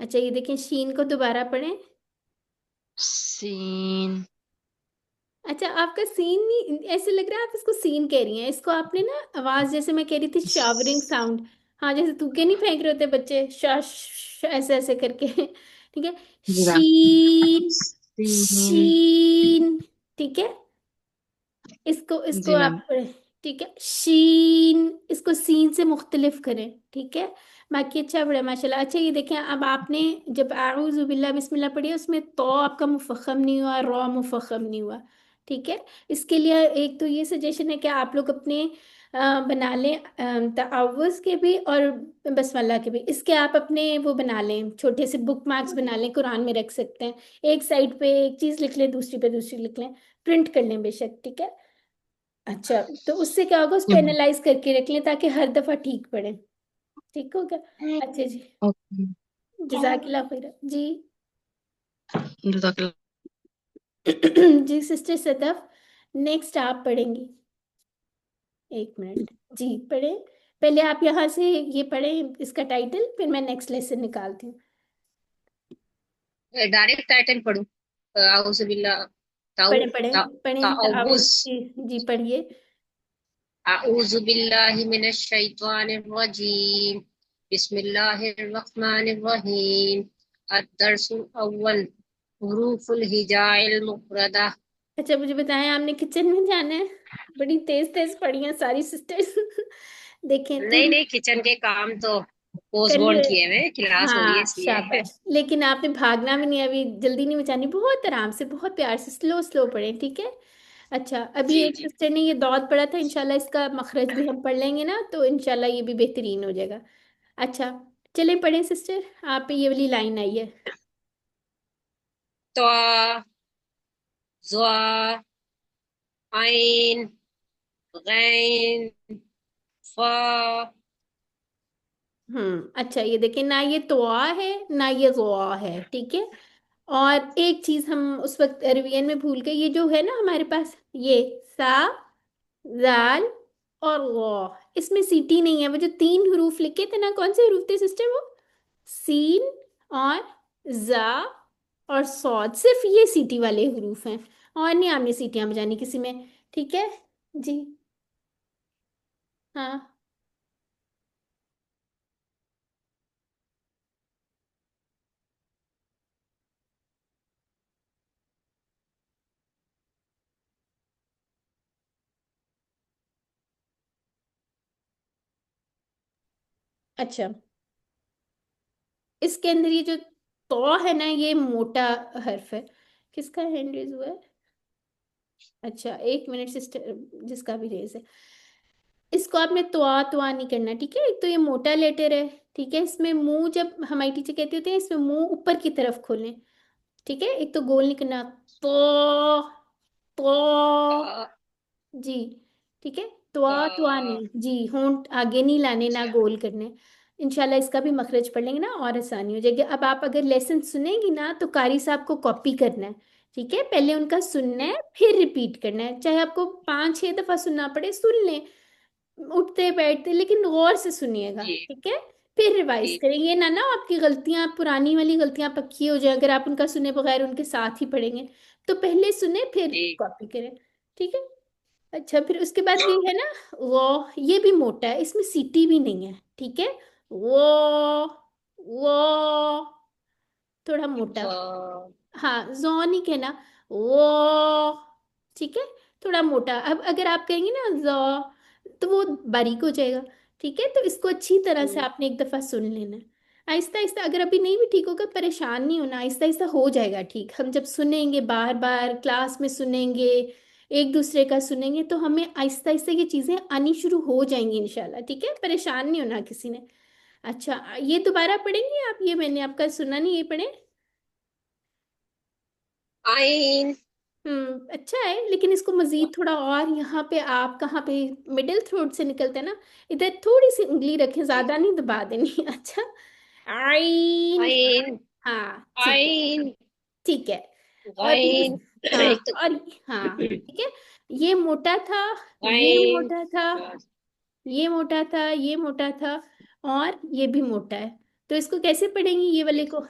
अच्छा, ये देखें, शीन को दोबारा पढ़ें। सीन। अच्छा, आपका सीन नहीं, ऐसे लग रहा है आप इसको सीन कह रही हैं। इसको आपने ना आवाज, जैसे मैं कह रही थी शावरिंग साउंड, हाँ, जैसे तुक्के नहीं फेंक रहे होते बच्चे, ऐसे ऐसे करके, ठीक है। जी मैम। शीन सीन। शीन, ठीक है। इसको इसको जी मैम। आप पढ़ें, ठीक है। शीन, इसको सीन से मुख्तलिफ करें, ठीक है। बाकी अच्छा पढ़े माशाल्लाह। अच्छा, ये देखें, अब आपने जब आऊज़ु बिल्लाह बिस्मिल्लाह पढ़ी है, उसमें तो आपका मुफख्खम नहीं हुआ, रॉ मुफख्खम नहीं हुआ, ठीक है। इसके लिए एक तो ये सजेशन है कि आप लोग अपने बना लें ताउज़ के भी और बसमल्ला के भी। इसके आप अपने वो बना लें, छोटे से बुक मार्क्स बना लें, कुरान में रख सकते हैं। एक साइड पे एक चीज़ लिख लें, दूसरी पे दूसरी लिख लें, प्रिंट कर लें बेशक, ठीक है। अच्छा, तो उससे क्या होगा, उस जी पे मैम। एनालाइज करके रख लें ताकि हर दफा ठीक पढ़े, ठीक होगा। अच्छा जी, ओके। जजाकिल्लाह खैर जी। जज़ाकल्लाह। जी सिस्टर सदफ, नेक्स्ट आप पढ़ेंगी। एक मिनट, जी पढ़े। पहले आप यहाँ से ये पढ़े इसका टाइटल, फिर मैं नेक्स्ट लेसन निकालती हूँ। डायरेक्ट टाइटल पढ़ूं? आउज़ु बिल्लाह पढ़े ताऊ पढ़े ता, पढ़े, ताउज़, ताउज़ जी पढ़िए। अऊज़ु बिल्लाहि मिनश शैतानिर रजीम बिस्मिल्लाहिर रहमानिर रहीम अद-दर्सुल अव्वल हुरूफुल हिजाइल मुफरदा। अच्छा, मुझे बताएं, आपने किचन में जाना है? बड़ी तेज तेज पढ़ी हैं सारी सिस्टर्स। देखें तो नहीं नहीं, किचन के काम तो कर पोस्टपोन ले। किए हुए, क्लास हो रही है हाँ इसलिए। शाबाश, लेकिन आपने भागना भी नहीं है अभी, जल्दी नहीं मचानी, बहुत आराम से, बहुत प्यार से, स्लो स्लो पढ़े, ठीक है। अच्छा, अभी जी एक जी। सिस्टर ने ये दौद पढ़ा था, इंशाल्लाह इसका मखरज भी हम पढ़ लेंगे ना, तो इंशाल्लाह ये भी बेहतरीन हो जाएगा। अच्छा, चलें पढ़ें सिस्टर, आप पे ये वाली लाइन आई है। तो ज़ा आइन गैन फा। अच्छा, ये देखिए, ना ये तोआ है ना ये ज़ोआ है, ठीक है। और एक चीज हम उस वक्त रिवीजन में भूल गए, ये जो है ना हमारे पास, ये सा जाल और गौ। इसमें सीटी नहीं है। वो जो तीन हरूफ लिखे थे ना, कौन से हरूफ थे सिस्टर वो? सीन और जा और सौद, सिर्फ ये सीटी वाले हरूफ हैं। और नहीं आपने सीटियां बजानी किसी में। ठीक है जी। हाँ। अच्छा, इसके अंदर ये जो तो है ना, ये मोटा हर्फ है। किसका हैंड रेज हुआ है? अच्छा, एक मिनट सिस्टर, जिसका भी रेज है। इसको आपने तुआ नहीं करना, ठीक है? एक तो ये मोटा लेटर है, ठीक है? इसमें मुंह, जब हमारी टीचर कहते होते हैं इसमें मुंह ऊपर की तरफ खोलें, ठीक है? एक तो गोल नहीं करना। तो अ, जी, ठीक है? तुआ अ, नहीं जी, होंठ आगे नहीं लाने, ना गोल करने। इंशाल्लाह इसका भी मखरज पढ़ लेंगे ना, और आसानी हो जाएगी। अब आप अगर लेसन सुनेंगी ना, तो कारी साहब को कॉपी करना है, ठीक है? पहले उनका सुनना है, फिर रिपीट करना है। चाहे आपको 5-6 दफा सुनना पड़े, सुन लें उठते बैठते, लेकिन गौर से सुनिएगा, जी ठीक है? फिर रिवाइज जी करेंगे ना, आपकी गलतियां, पुरानी वाली गलतियां पक्की हो जाए, अगर आप उनका सुने बगैर उनके साथ ही पढ़ेंगे। तो पहले सुने, फिर जी कॉपी करें, ठीक है? अच्छा, फिर उसके बाद ये है ना, वो, ये भी मोटा है, इसमें सीटी भी नहीं है, ठीक है? वो थोड़ा मोटा। व हाँ, जो नहीं कहना, वो, ठीक है? थोड़ा मोटा। अब अगर आप कहेंगे ना जो, तो वो बारीक हो जाएगा, ठीक है? तो इसको अच्छी तरह से आपने एक दफा सुन लेना है, आहिस्ता आहिस्ता। अगर अभी नहीं भी ठीक होगा, परेशान नहीं होना, आहिस्ता आहिस्ता हो जाएगा ठीक। हम जब सुनेंगे, बार बार क्लास में सुनेंगे, एक दूसरे का सुनेंगे, तो हमें आहिस्ता आहिस्ता ये चीजें आनी शुरू हो जाएंगी इंशाल्लाह, ठीक है? परेशान नहीं होना किसी ने। अच्छा, ये दोबारा पढ़ेंगे आप? ये मैंने आपका सुना नहीं, ये पढ़े। आइन अच्छा है, लेकिन इसको मजीद थोड़ा और, यहाँ पे आप कहाँ पे मिडिल थ्रोट से निकलते हैं ना, इधर थोड़ी सी उंगली रखें, जी ज्यादा नहीं दबा देनी। अच्छा, आइन। आइन हाँ ठीक है, आइन ठीक है। और ये, गाइन हाँ, एक तो और हाँ, ठीक है। ये मोटा था, ये गाइन मोटा था, ये मोटा था, ये मोटा था, और ये भी मोटा है। तो इसको कैसे पढ़ेंगी ये वाले को?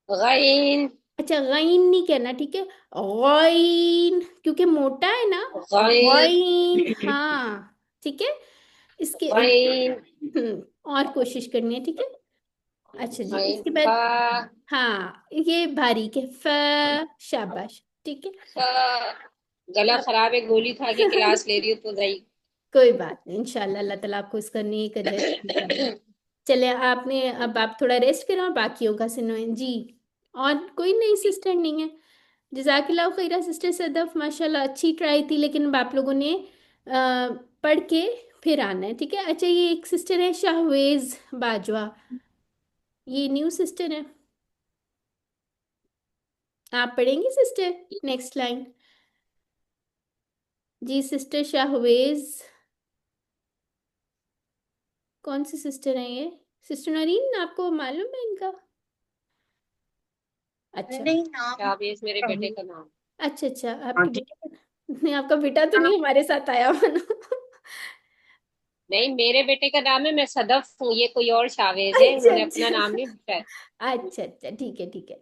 गाइन अच्छा, गईन नहीं कहना, ठीक है? गईन, क्योंकि मोटा है ना। गाइन गईन, हाँ, ठीक है। इसके गाइन और कोशिश करनी है, ठीक है? अच्छा जी, गाइन इसके फा बाद, हाँ, ये बारीक है, शाबाश, ठीक है। फा गला अब खराब है, गोली खा के क्लास ले रही हूँ तो सही। कोई बात नहीं, इंशाल्लाह अल्लाह ताला आपको इसका नेक अजर इंशाल्लाह। चले, आपने, अब आप थोड़ा रेस्ट करें और बाकियों का सुनो जी। और कोई नई सिस्टर नहीं है? जजाकिल्लाह खैरा सिस्टर सदफ, माशाल्लाह अच्छी ट्राई थी, लेकिन अब आप लोगों ने पढ़ के फिर आना है, ठीक है? अच्छा, ये एक सिस्टर है शाहवेज बाजवा, ये न्यू सिस्टर है। आप पढ़ेंगी सिस्टर नेक्स्ट लाइन? जी सिस्टर शाहवेज, कौन सी सिस्टर है ये? सिस्टर नरीन, आपको मालूम है इनका? अच्छा, नहीं, नाम शाबेश मेरे बेटे का नाम। अच्छा, अच्छा, हाँ आपके ठीक बेटे का? नहीं, आपका बेटा तो है। नहीं हमारे साथ आया हुआ ना? नहीं, मेरे बेटे का नाम है, मैं सदफ हूँ, ये कोई और शावेज है, अच्छा, उन्होंने अपना अच्छा, नाम नहीं बताया। अच्छा, अच्छा, ठीक है, ठीक है।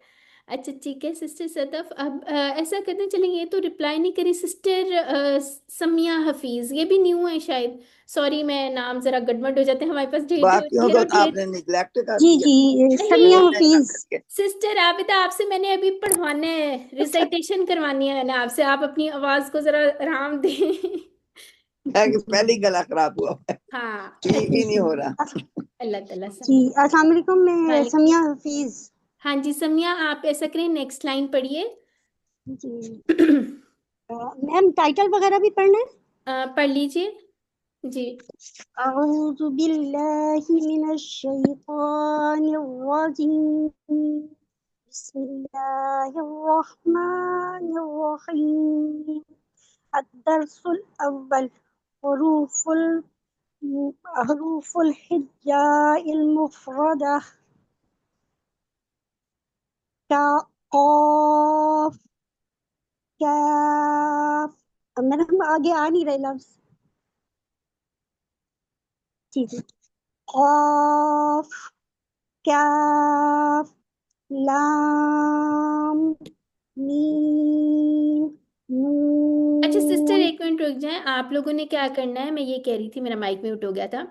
अच्छा, ठीक है सिस्टर सदफ, अब ऐसा करते चलेंगे। ये तो रिप्लाई नहीं करी सिस्टर समिया हफीज, ये भी न्यू है शायद। सॉरी, मैं नाम जरा गड़बड़ हो जाते हैं हमारे पास, ढेर बाकियों को ढेरों ढेर। आपने निग्लेक्ट कर जी दिया, जी, समिया नहीं छोड़ने का हफीज। करके सिस्टर आबिदा, आपसे मैंने अभी पढ़वाना है, रिसाइटेशन करवानी है ना आपसे, आप अपनी आवाज को जरा आराम दें। है कि पहले ही गला खराब हुआ है, हाँ, ठीक ही नहीं हो रहा। अल्लाह ताला जी, सब। अस्सलाम वालेकुम, मैं वाले, समिया हफीज। हाँ जी समिया, आप ऐसा करें, नेक्स्ट लाइन पढ़िए। जी, मैम टाइटल वगैरह भी पढ़ना है? पढ़ लीजिए जी। अऊज़ु बिल्लाहि मिनश शैतानिर रजीम, बिस्मिल्लाहिर रहमानिर रहीम। अद-दर्सुल अव्वल, हुरूफुल हुरूफुल हिज्जाइल मुफरदा, का, क़ाफ, काफ, मैडम आगे आ नहीं रहे लफ्ज। ठीक है। कॉफ, काफ, लाम, मीम, अच्छा सिस्टर नून। एक मिनट रुक जाएं, आप लोगों ने क्या करना है, मैं ये कह रही थी, मेरा माइक म्यूट हो गया था।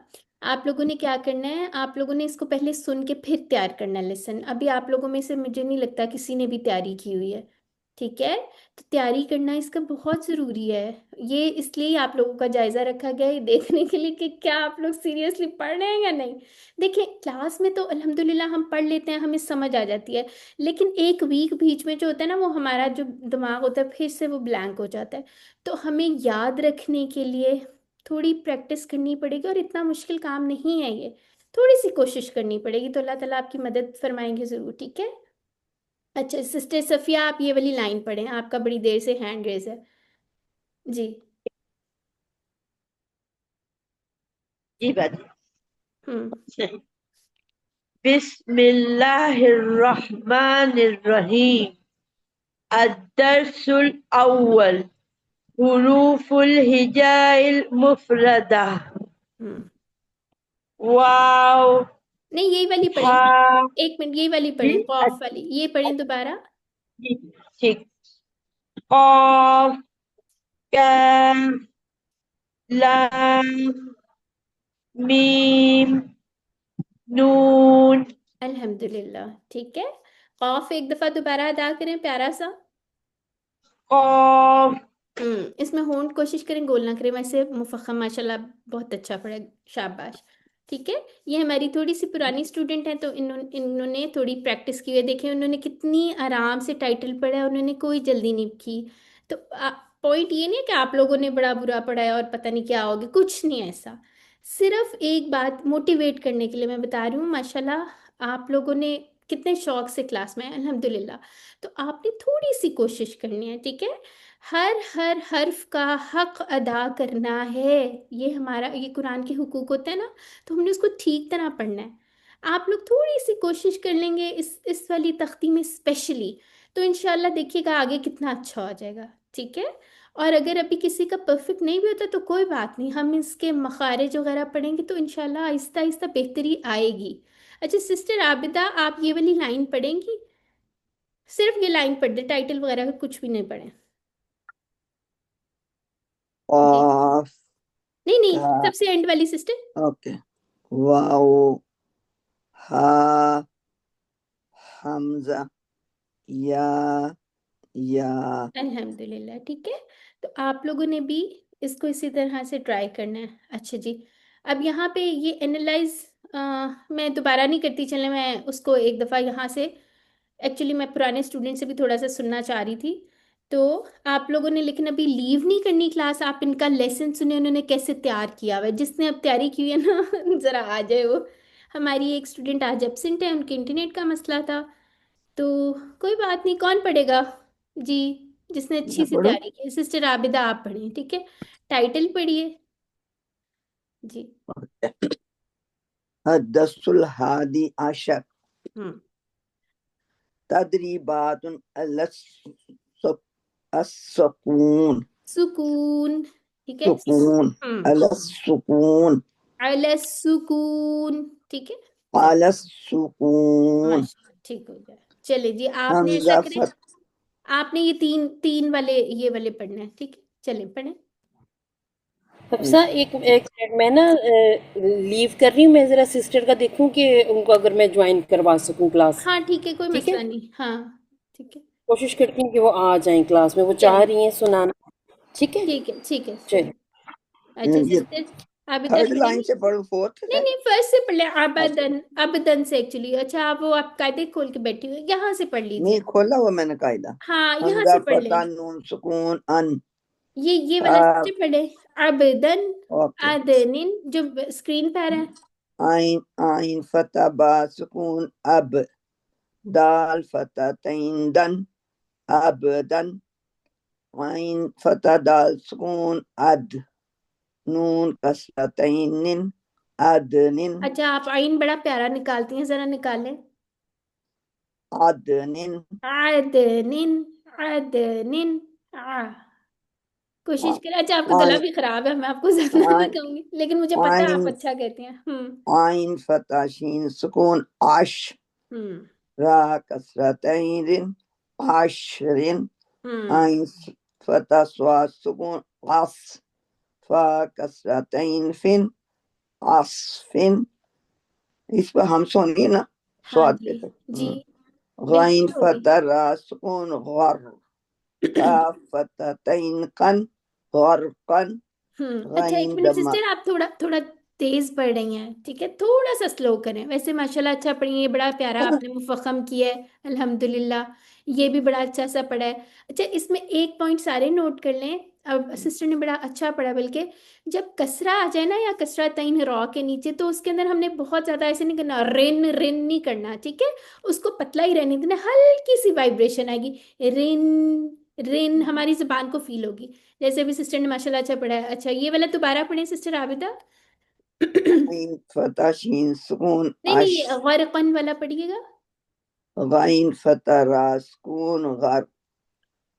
आप लोगों ने क्या करना है, आप लोगों ने इसको पहले सुन के फिर तैयार करना है लेसन। अभी आप लोगों में से मुझे नहीं लगता किसी ने भी तैयारी की हुई है, ठीक है? तो तैयारी करना इसका बहुत ज़रूरी है। ये इसलिए आप लोगों का जायज़ा रखा गया है, ये देखने के लिए कि क्या आप लोग सीरियसली पढ़ रहे हैं या नहीं। देखिए क्लास में तो अल्हम्दुलिल्लाह हम पढ़ लेते हैं, हमें समझ आ जाती है, लेकिन एक वीक बीच में जो होता है ना, वो हमारा जो दिमाग होता है फिर से वो ब्लैंक हो जाता है। तो हमें याद रखने के लिए थोड़ी प्रैक्टिस करनी पड़ेगी, और इतना मुश्किल काम नहीं है ये, थोड़ी सी कोशिश करनी पड़ेगी, तो अल्लाह ताला आपकी मदद फरमाएंगे ज़रूर, ठीक है? अच्छा सिस्टर सफ़िया आप ये वाली लाइन पढ़ें, आपका बड़ी देर से हैंड रेज है जी। जी बात हम्म। सही। बिस्मिल्लाहिर्रहमानिर्रहीम। अद्दर्सुल अव्वल, हुरूफुल हिजाइल मुफरदा। हम्म। वाव, नहीं यही वाली हा। पढ़ें, एक मिनट यही वाली जी पढ़ें, कॉफ वाली ये पढ़ें दोबारा। जी, ठीक। कॉफ, काफ, लाम, मीम, नून। अल्हम्दुलिल्लाह ठीक है। कॉफ एक दफ़ा दोबारा अदा करें प्यारा सा। कॉफ, इसमें होंठ कोशिश करें गोल ना करें, वैसे मुफख्खम माशाल्लाह बहुत अच्छा पढ़ा, शाबाश। ठीक है, ये हमारी थोड़ी सी पुरानी स्टूडेंट हैं, तो इन्होंने थोड़ी प्रैक्टिस की हुई है। देखें उन्होंने कितनी आराम से टाइटल पढ़ा है, उन्होंने कोई जल्दी नहीं की। तो पॉइंट ये नहीं है कि आप लोगों ने बड़ा बुरा पढ़ा है और पता नहीं क्या होगा, कुछ नहीं है ऐसा। सिर्फ एक बात मोटिवेट करने के लिए मैं बता रही हूँ, माशाल्लाह आप लोगों ने कितने शौक से क्लास में हैं, अल्हम्दुलिल्लाह। तो आपने थोड़ी सी कोशिश करनी है, ठीक है? हर हर हर्फ का हक अदा करना है, ये हमारा, ये कुरान के हुकूक होते हैं ना, तो हमने उसको ठीक तरह पढ़ना है। आप लोग थोड़ी सी कोशिश कर लेंगे इस वाली तख्ती में स्पेशली, तो इंशाल्लाह देखिएगा आगे कितना अच्छा हो जाएगा, ठीक है? और अगर अभी किसी का परफेक्ट नहीं भी होता तो कोई बात नहीं, हम इसके मखारिज वगैरह पढ़ेंगे तो इंशाल्लाह आहिस्ता आहिस्ता बेहतरी आएगी। अच्छा सिस्टर आबिदा आप ये वाली लाइन पढ़ेंगी, सिर्फ ये लाइन पढ़ दे, टाइटल वगैरह कुछ भी नहीं पढ़े जी। ऑफ नहीं नहीं का, सबसे एंड वाली सिस्टर। ओके, वाओ, हा, हमजा, या, या। अल्हम्दुलिल्लाह ठीक है, तो आप लोगों ने भी इसको इसी तरह से ट्राई करना है। अच्छा जी, अब यहाँ पे ये एनालाइज मैं दोबारा नहीं करती, चले मैं उसको एक दफ़ा यहाँ से, एक्चुअली मैं पुराने स्टूडेंट से भी थोड़ा सा सुनना चाह रही थी। तो आप लोगों ने लेकिन अभी लीव नहीं करनी क्लास, आप इनका लेसन सुने उन्होंने कैसे तैयार किया हुआ है, जिसने अब तैयारी की हुई है ना ज़रा आ जाए वो। हमारी एक स्टूडेंट आज एब्सेंट है, उनके इंटरनेट का मसला था, तो कोई बात नहीं, कौन पढ़ेगा जी? जिसने अच्छी मैं सी पढ़ूं? तैयारी की, सिस्टर आबिदा आप पढ़िए, ठीक है? टाइटल पढ़िए जी। हदसुल हादी आशर, हम्म। तदरीबातुन अस्सकून, सुकून, ठीक है। सुकून, अलस्सुकून, अलस सुकून, ठीक है। अलस्सुकून, माशा ठीक हो गया। चले जी, आपने ऐसा हमजा करें, आपने ये तीन तीन वाले ये वाले पढ़ने हैं, ठीक है? चले पढ़े। हफ्सा एक एक मिनट, मैं ना लीव कर रही हूँ, मैं जरा सिस्टर का देखूं कि उनको अगर मैं ज्वाइन करवा सकूं क्लास। हाँ ठीक है, कोई ठीक है, मसला नहीं, हाँ ठीक है। कोशिश करती हूँ कि वो आ जाएं क्लास में, वो चाह चले रही हैं सुनाना। ठीक है, ठीक है, ठीक है चलो। चलिए। अच्छा ये सिस्टर आबिदा थर्ड लाइन पढ़ेंगी? से पढ़ो, फोर्थ नहीं है। नहीं फर्स्ट से पढ़ ले, अच्छा, अबदन अबदन से एक्चुअली। अच्छा आप वो आप कायदे खोल के बैठी हुई, यहाँ से पढ़ नहीं लीजिए। खोला हुआ मैंने कायदा। हाँ यहाँ हमजा से पढ़ ले, फता नून सुकून अन, ये वाला हा, सिस्टर पढ़े। अबदन, ओके, अदनिन जो स्क्रीन पर है। आइन आइन फता बा सुकून अब, दाल फता तैन दन, अबदन, आइन फता दाल सुकून अद, नून कसरा तैन अदनिन, अच्छा आप आइन बड़ा प्यारा निकालती हैं, जरा निकालें। अदनिन, अदनिन, अदनिन, आ कोशिश करें। अच्छा, आपका गला आइन भी खराब है, मैं आपको ज्यादा नहीं आइन कहूंगी, लेकिन मुझे पता है आप आइन अच्छा कहते हैं। आइन फतह शीन सुकून आश, हम्म रा कसरतैन रिन आशरिन, हम्म आइन फतह स्वाद सुकून आस, फा कसरतैन फिन आसफिन। इस पर हम सुनिए ना, हाँ स्वाद पे जी तक। जी, गाइन बिल्कुल होगी। फतह रा सुकून गौर, काफ फतह तैन कन गौरकन, अच्छा, एक गाइन मिनट दमा। सिस्टर, आप थोड़ा थोड़ा तेज पढ़ रही हैं, ठीक है, थोड़ा सा स्लो करें। वैसे माशाल्लाह अच्छा पढ़ी है, बड़ा प्यारा आपने मुफख्खम किया है, अल्हम्दुलिल्लाह। ये भी बड़ा अच्छा सा पढ़ा है। अच्छा, इसमें एक पॉइंट सारे नोट कर लें। अब सिस्टर ने बड़ा अच्छा पढ़ा, बल्कि जब कसरा आ जाए ना, या कसरा तईन रॉ के नीचे, तो उसके अंदर हमने बहुत ज्यादा ऐसे नहीं करना, रिन रिन नहीं करना, ठीक है। उसको पतला ही रहने देना, हल्की सी वाइब्रेशन आएगी, रिन रिन हमारी जुबान को फील होगी। जैसे अभी सिस्टर ने माशाल्लाह अच्छा पढ़ा है। अच्छा, ये वाला दोबारा पढ़े सिस्टर आबिदा। गाइन फतह शीन सुकून नहीं नहीं, आश, ये गरकन वाला पढ़िएगा। गाइन फतह रा सुकून गर,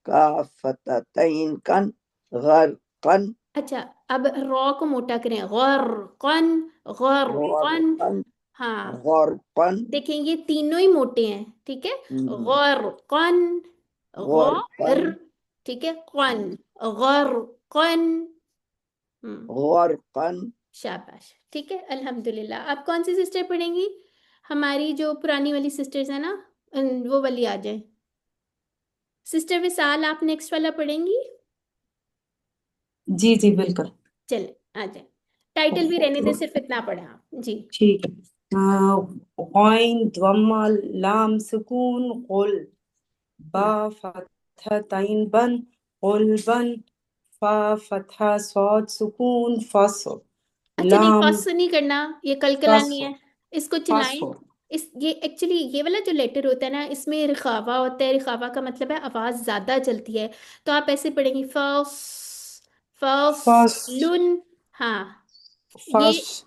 काफ फतह तैन कन गरकन, अच्छा, अब रॉ को मोटा करें, गरकन गरकन। गौरकन हाँ, गौरकन, देखें ये तीनों ही मोटे हैं, ठीक है। गरकन, गौरकन गर, ठीक है, कन, गरकन। हम्म गौरकन। शाबाश, ठीक है, अल्हम्दुलिल्लाह। आप कौन सी सिस्टर पढ़ेंगी? हमारी जो पुरानी वाली सिस्टर्स है ना, वो वाली आ जाए। सिस्टर विशाल, आप नेक्स्ट वाला पढ़ेंगी? जी जी बिल्कुल। चले, आ जाए। टाइटल भी रहने दे, सिर्फ इतना पढ़े आप जी। ठीक है। गौइन द्वम्मा लाम सुकून गुल, बा फतह तैन बन गुलबन, फा फतह सौद सुकून फस्ल, अच्छा नहीं, लाम फस नहीं करना, ये कलकला नहीं फस्ल है। इसको चिल्लाएं। फस्ल। इस ये एक्चुअली ये वाला जो लेटर होता है ना, इसमें रिखावा होता है। रिखावा का मतलब है आवाज ज्यादा चलती है, तो आप ऐसे पढ़ेंगी, फस फस फस लुन। हाँ, ये फस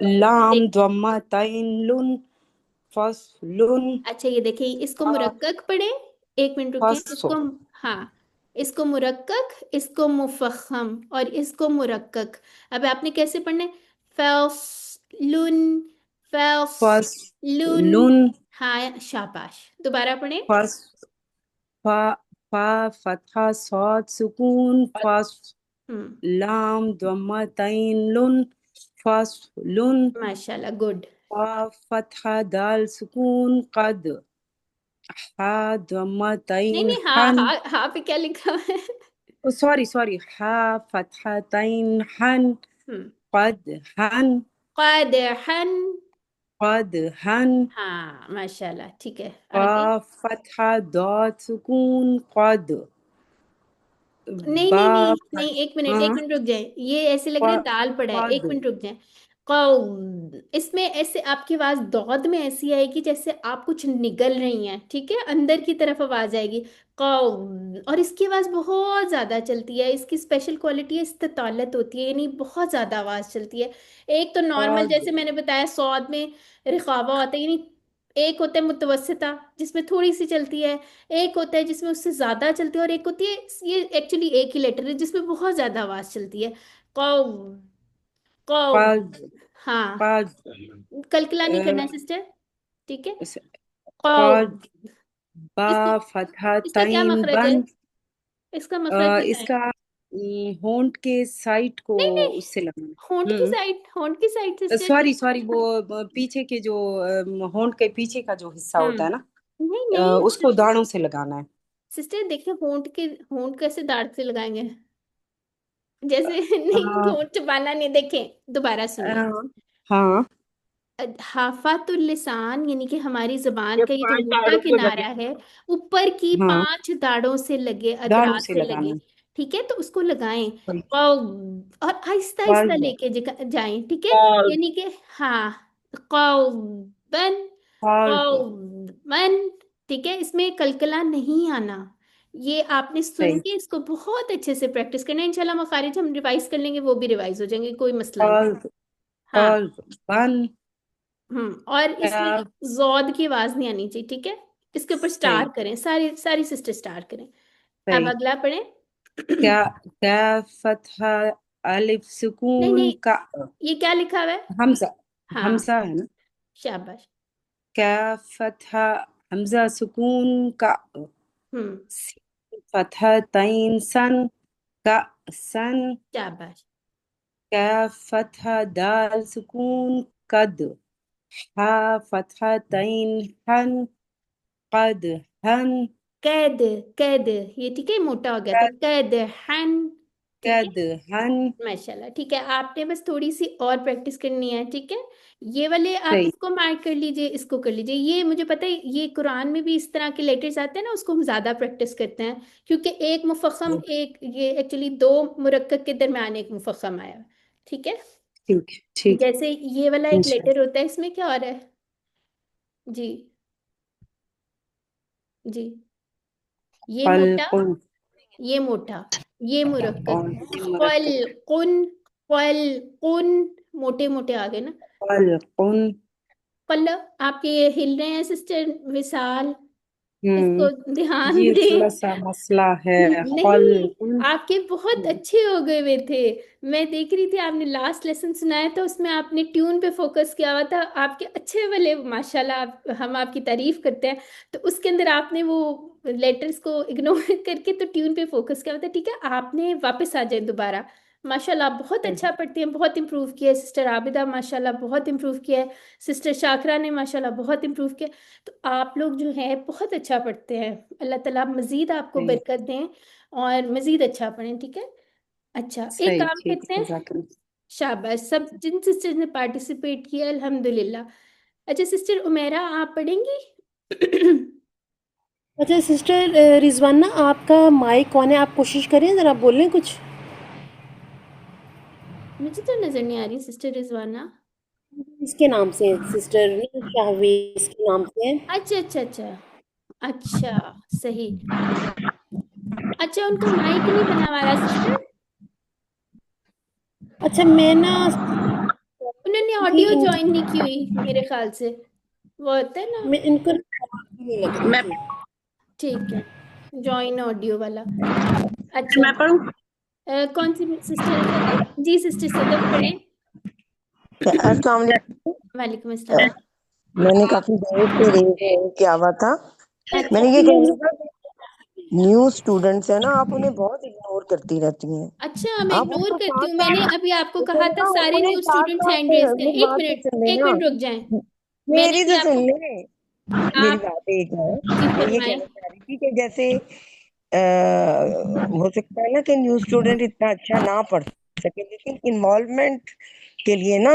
लाम देख। द्वम्मा तैन लुन फस्लुन, अच्छा, ये देखिए, इसको मुरक्कक पढ़े। एक मिनट रुके इसको। फस्ल हाँ, इसको मुरक्कक, इसको मुफख्खम, और इसको मुरक्कक। अब आपने कैसे पढ़ना है? फैलुन, फैलुन। फस्लुन हाँ, शाबाश, दोबारा पढ़े। फस फा फा फतहा सौद सुकून फस, हम्म लाम द्वम्मा तैन लुन फस्लुन, माशाल्लाह, गुड। फा फतहा दाल सुकून कद, हा द्वम्मा नहीं तैन नहीं, हाँ हन, हाँ हाँ पे क्या लिखा है? सॉरी सॉरी, हा फतहा तैन हन हम्म कद हन, क़दहन। कद हन, हाँ माशाल्लाह, ठीक है, फा आगे। फतहा दाद सुकून कद, नहीं बा नहीं नहीं फत नहीं, एक मिनट, एक हाँ मिनट रुक जाए। ये ऐसे लग रहा है दाल पड़ा है, एक कद मिनट रुक जाए। कौद, इसमें ऐसे आपकी आवाज दौद में ऐसी आएगी जैसे आप कुछ निगल रही हैं, ठीक है, अंदर की तरफ आवाज आएगी। कौद, और इसकी आवाज बहुत ज्यादा चलती है। इसकी स्पेशल क्वालिटी है, इस्तितालत होती है, यानी बहुत ज्यादा आवाज चलती है। एक तो नॉर्मल, कद जैसे मैंने बताया, सौद में रिखावा होता है, यानी एक होता है मुतवस्सिता, जिसमें थोड़ी सी चलती है। एक होता है जिसमें उससे ज्यादा चलती है, और एक होती है, ये एक्चुअली एक ही लेटर है, जिसमें बहुत ज्यादा आवाज चलती है। कौ, कौ। कद हाँ, कद कलकला नहीं करना सिस्टर, ठीक है। कौ, कद, बा इसको, फतहा इसका क्या तैन मखरज है? बन, इसका मखरज बताएं। इसका होंठ के साइड को नहीं नहीं, उससे लगाना। होंठ की साइड, होंठ की साइड सिस्टर जी। सॉरी सॉरी, वो पीछे के जो होंठ के पीछे का जो हिस्सा होता है ना, नहीं नहीं उसको दाढ़ों से लगाना है। सिस्टर, देखिए, होंठ कैसे दांत से लगाएंगे? जैसे नहीं, अ, होंठ चबाना नहीं, देखें, दोबारा सुनिए। अ, हाँ हाफातुल लिसान, यानी कि हमारी जबान ये का ये जो 5 मोटा दाढ़ों पे लगे। किनारा है, ऊपर की हाँ 5 दाढ़ों से लगे, दाढ़ों अदराज से से लगे, लगाना ठीक है, तो उसको लगाएं। है। और आहिस्ता आहिस्ता कद लेके जाएं, ठीक है। कौद यानी कि हाँ, कौबन, कद कौबन, ठीक है, इसमें कलकला नहीं आना। ये आपने सुन सही, के इसको बहुत अच्छे से प्रैक्टिस करना है। इंशाल्लाह मखारिज हम रिवाइज कर लेंगे, वो भी रिवाइज हो जाएंगे, कोई मसला नहीं। कद हाँ। कद बन, और इसमें कैफ जौद की आवाज नहीं आनी चाहिए, ठीक है। इसके ऊपर सही स्टार करें, सारी सारी सिस्टर स्टार करें। अब सही। अगला पढ़ें। क्या क्या फतहा अलिफ नहीं सुकून नहीं, का ये क्या लिखा हुआ है? हमजा हाँ, हमजा है ना। शाबाश। क्या फतहा हमजा सुकून का हम्म, सीन फतहा तैन सन का सन। शाबाश। क्या फतहा दाल सुकून कद हा फतहा तैन हन कद हन कैद, कैद, ये ठीक है, मोटा हो गया तो कैद हन। ठीक है, कद हन। माशाल्लाह। ठीक है, आपने बस थोड़ी सी और प्रैक्टिस करनी है, ठीक है। ये वाले आप सही इसको मार्क कर लीजिए, इसको कर लीजिए। ये मुझे पता है, ये कुरान में भी इस तरह के लेटर्स आते हैं ना, उसको हम ज्यादा प्रैक्टिस करते हैं, क्योंकि एक मुफख्खम, एक ये एक्चुअली दो मुरक्कब के दरमियान एक मुफख्खम आया है, ठीक है। ठीक ठीक जैसे ये वाला एक लेटर इंशाल्लाह। होता है, इसमें क्या हो रहा है? जी, जी, ये मोटा, कल्कुन ये मोटा, ये मुरक्कब। और ये कल मुरक्कब कुन, कल कुन, मोटे मोटे आ गए ना। कल्कुन। कल, आपके ये हिल रहे हैं सिस्टर विशाल, इसको ध्यान ये दें। थोड़ा सा मसला है। नहीं, कल्कुन आपके बहुत अच्छे हो गए हुए थे। मैं देख रही थी, आपने लास्ट लेसन सुनाया था, उसमें आपने ट्यून पे फोकस किया हुआ था, आपके अच्छे वाले माशाल्लाह, हम आपकी तारीफ करते हैं। तो उसके अंदर आपने वो लेटर्स को इग्नोर करके तो ट्यून पे फोकस किया हुआ था, ठीक है। आपने वापस आ जाए दोबारा। माशाल्लाह आप बहुत अच्छा पढ़ती हैं, बहुत इम्प्रूव किया है। सिस्टर आबिदा माशाल्लाह बहुत इम्प्रूव किया है। सिस्टर शाकरा ने माशाल्लाह बहुत इम्प्रूव किया। तो आप लोग जो है बहुत अच्छा पढ़ते हैं। अल्लाह ताला मजीद आपको सही बरकत दें और मजीद अच्छा पढ़ें, ठीक है। अच्छा, एक सही काम ठीक करते हैं। जज़ाकल्लाह। शाबाश, सब जिन सिस्टर ने पार्टिसिपेट किया अल्हम्दुलिल्लाह। अच्छा सिस्टर उमेरा, आप पढ़ेंगी? अच्छा सिस्टर रिजवाना, आपका माइक ऑन है, आप कोशिश करें जरा बोलें कुछ। मुझे तो नजर नहीं आ रही सिस्टर रिजवाना। इसके नाम से सिस्टर शाहवेज के नाम से है। अच्छा अच्छा अच्छा, अच्छा, सही। अच्छा, उनका माइक नहीं बना हमारा सिस्टर। अच्छा मैं ना उन्होंने कि ऑडियो ज्वाइन नहीं की हुई मेरे ख्याल से, वो होता है ना। मैं इनको नहीं लग रही मैं थी। ठीक है, ज्वाइन ऑडियो वाला। अच्छा, मैं पढ़ूं? कौन सी सिस्टर है? सदफ जी, सिस्टर सदफ पढ़ें। अस्सलाम वालेकुम। वालेकुम अस्सलाम। मैंने काफी देर से रेज किया हुआ था। अच्छा, मैंने ये कहना था, न्यू स्टूडेंट्स है ना, आप उन्हें बहुत इग्नोर करती रहती हैं। अच्छा, मैं आप इग्नोर उनको करती साथ हूँ। मैंने साथ अभी आपको कहा था ना, सारे उन्हें न्यू साथ स्टूडेंट्स हैंड साथ रेज करें। मेरी एक बात तो मिनट, सुन एक लेना। मिनट रुक जाएं। मैंने मेरी अभी तो सुन आपको, ले। मेरी आप बात एक है। जी मैं ये फरमाएं। कहना चाह रही थी कि जैसे हो सकता है ना कि न्यू स्टूडेंट इतना अच्छा ना पढ़ सके, लेकिन इन्वॉल्वमेंट के लिए ना,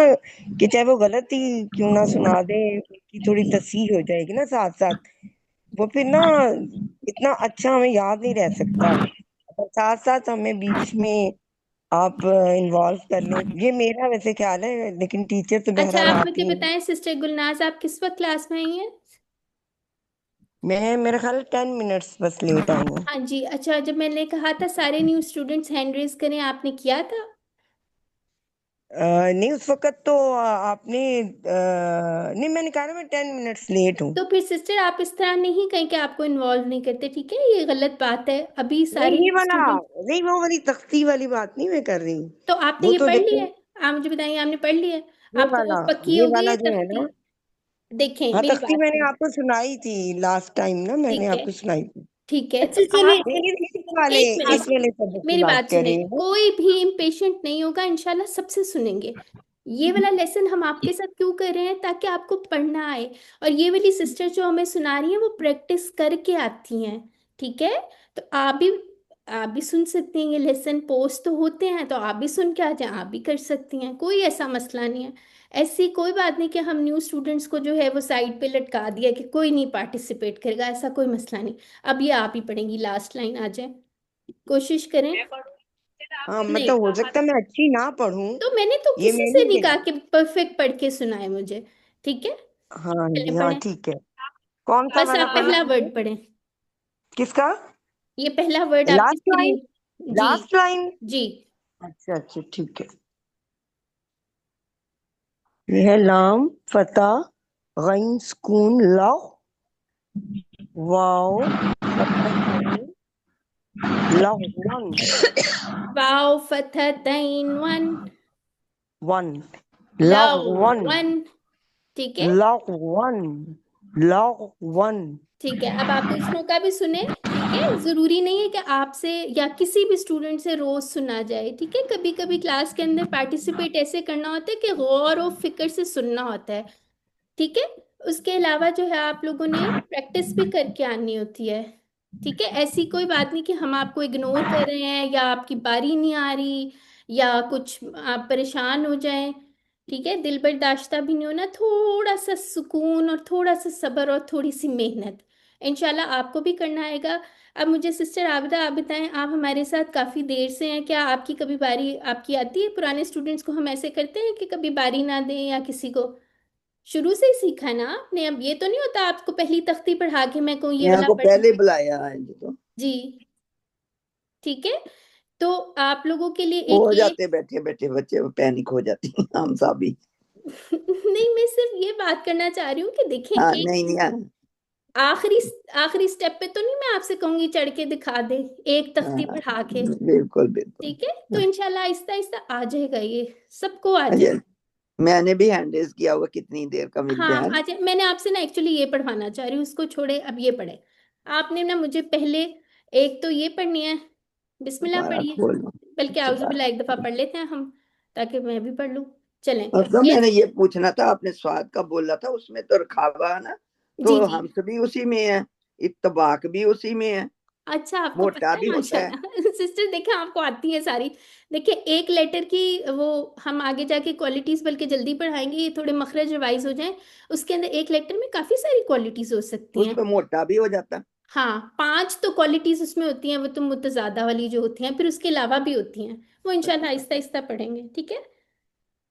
कि चाहे वो गलत ही क्यों ना सुना दे, उसकी थोड़ी तस्हीह हो जाएगी ना साथ साथ। वो फिर ना इतना अच्छा हमें याद नहीं रह सकता, और साथ साथ हमें बीच में आप इन्वॉल्व कर लें, ये मेरा वैसे ख्याल है, लेकिन टीचर तो अच्छा, बहरहाल आप आप मुझे ही हैं। बताएं सिस्टर गुलनाज, आप किस वक्त क्लास में आई हैं? मैं मेरा ख्याल 10 मिनट्स बस लेट आई हूँ। हाँ जी। अच्छा, जब मैंने कहा था सारे न्यू स्टूडेंट्स हैंड रेज करें, आपने किया था? नहीं उस वक्त तो आपने नहीं, मैंने कहा ना मैं 10 मिनट्स लेट हूँ। तो फिर सिस्टर आप इस तरह नहीं कहें कि आपको इन्वॉल्व नहीं करते, ठीक है, ये गलत बात है। अभी सारे नहीं ये न्यू वाला, स्टूडेंट, नहीं वो वाली तख्ती वाली बात नहीं मैं कर रही। तो आपने वो ये तो पढ़ ली देखो, है? आप मुझे बताइए, आपने पढ़ ली है? ये आपको वो वाला पक्की ये हो गई वाला है जो है तख्ती? ना, देखें हाँ मेरी तख्ती बात मैंने सुनिए। आपको सुनाई थी लास्ट टाइम ना, मैंने ठीक है, आपको सुनाई थी। ठीक है, अच्छा तो चलिए आप नहीं, वाले एक इस मिनट, वाले सबक की मेरी बात बात कर सुने। रही हूँ। कोई भी इम्पेशेंट नहीं होगा, इंशाल्लाह सबसे सुनेंगे। ये वाला लेसन हम आपके साथ क्यों कर रहे हैं? ताकि आपको पढ़ना आए। और ये वाली सिस्टर जो हमें सुना रही हैं, वो प्रैक्टिस करके आती हैं, ठीक है। तो आप भी सुन सकती हैं, ये लेसन पोस्ट तो होते हैं, तो आप भी सुन के आ जाएं, आप भी कर सकती हैं, कोई ऐसा मसला नहीं है। ऐसी कोई बात नहीं कि हम न्यू स्टूडेंट्स को जो है वो साइड पे लटका दिया कि कोई नहीं पार्टिसिपेट करेगा, ऐसा कोई मसला नहीं। अब ये आप ही पढ़ेंगी, लास्ट लाइन आ जाए, कोशिश करें। हाँ नहीं, मतलब हो सकता है मैं अच्छी ना पढ़ूं, तो मैंने तो ये किसी मैं से नहीं नहीं कह। कहा कि परफेक्ट पढ़ के सुनाए मुझे, ठीक है। हाँ जी, चले हाँ पढ़ें, ठीक है। कौन सा बस वाला आप पढ़ना पहला है? वर्ड पढ़ें। किसका? ये पहला वर्ड आपकी लास्ट लाइन। स्क्रीन। जी, लास्ट लाइन। जी। अच्छा अच्छा ठीक है। ये है लाम फता गैन सुकून लौ वाओ फतह लग़वन वाव फतह तैन वन, वन लग़वन लग़वन। ठीक है, लग़वन लग़वन। ठीक है। अब आप दूसरों का भी सुने, ठीक है। जरूरी नहीं है कि आपसे या किसी भी स्टूडेंट से रोज सुना जाए, ठीक है। कभी कभी क्लास के अंदर पार्टिसिपेट ऐसे करना होता है कि गौर और फिक्र से सुनना होता है, ठीक है। उसके अलावा जो है आप लोगों ने प्रैक्टिस भी करके आनी होती है, ठीक है। ऐसी कोई बात नहीं कि हम आपको इग्नोर कर रहे हैं या आपकी बारी नहीं आ रही या कुछ आप परेशान हो जाएं, ठीक है। दिल बर्दाश्ता भी नहीं होना, थोड़ा सा सुकून और थोड़ा सा सब्र और थोड़ी सी मेहनत इंशाल्लाह आपको भी करना आएगा। अब मुझे सिस्टर आबिदा आप बताएं, आप हमारे साथ काफ़ी देर से हैं, क्या आपकी कभी बारी आपकी आती है? पुराने स्टूडेंट्स को हम ऐसे करते हैं कि कभी बारी ना दें या किसी को? शुरू से ही सीखा ना आपने? अब ये तो नहीं होता आपको पहली तख्ती पढ़ा के मैं कहूँ ये यहाँ वाला को पढ़ पहले बुलाया है जी, तो जी, ठीक है। तो आप लोगों के लिए एक हो ये जाते बैठे बैठे बच्चे पैनिक हो जाती हैं, हम सब भी। नहीं, मैं सिर्फ ये बात करना चाह रही हूँ कि देखें हाँ, एक नहीं नहीं, हाँ आखिरी आखिरी स्टेप पे तो नहीं मैं आपसे कहूंगी चढ़ के दिखा दे एक तख्ती हाँ, पढ़ा के, बिल्कुल बिल्कुल। ठीक है। तो इंशाल्लाह आहिस्ता आहिस्ता आ जाएगा, ये सबको आ अच्छा, जाएगा। मैंने भी हैंड रेज किया हुआ, कितनी देर का मिल हाँ, जाए। आज मैंने आपसे ना एक्चुअली ये पढ़वाना चाह रही हूँ, उसको छोड़े अब ये पढ़े। आपने ना मुझे पहले एक तो ये पढ़नी है, बिस्मिल्लाह दोबारा पढ़िए, खोल लो। बल्कि अच्छा, आउज़ुबिल्लाह एक दफा पढ़ लेते हैं हम, ताकि मैं भी पढ़ लूँ। चलें और तो ये मैंने ये पूछना था, आपने स्वाद का बोला था, उसमें तो रखावा है ना, जी तो जी। हम सभी उसी में है, इत्तबाक भी उसी में है, अच्छा, आपको मोटा पता है भी होता है। माशाल्लाह सिस्टर, देखे आपको आती है सारी। देखिए एक लेटर की वो हम आगे जाके क्वालिटीज बल्कि जल्दी पढ़ाएंगे, ये थोड़े मखरज रिवाइज हो जाएं। उसके अंदर एक लेटर में काफी सारी क्वालिटीज हो सकती हैं। उसमें मोटा भी हो जाता। हाँ, 5 तो क्वालिटीज उसमें होती हैं, वो तो मुतज़ादा वाली जो होती हैं, फिर उसके अलावा भी होती हैं, वो इंशाल्लाह अच्छा, आहिस्ता आहिस्ता पढ़ेंगे, ठीक है।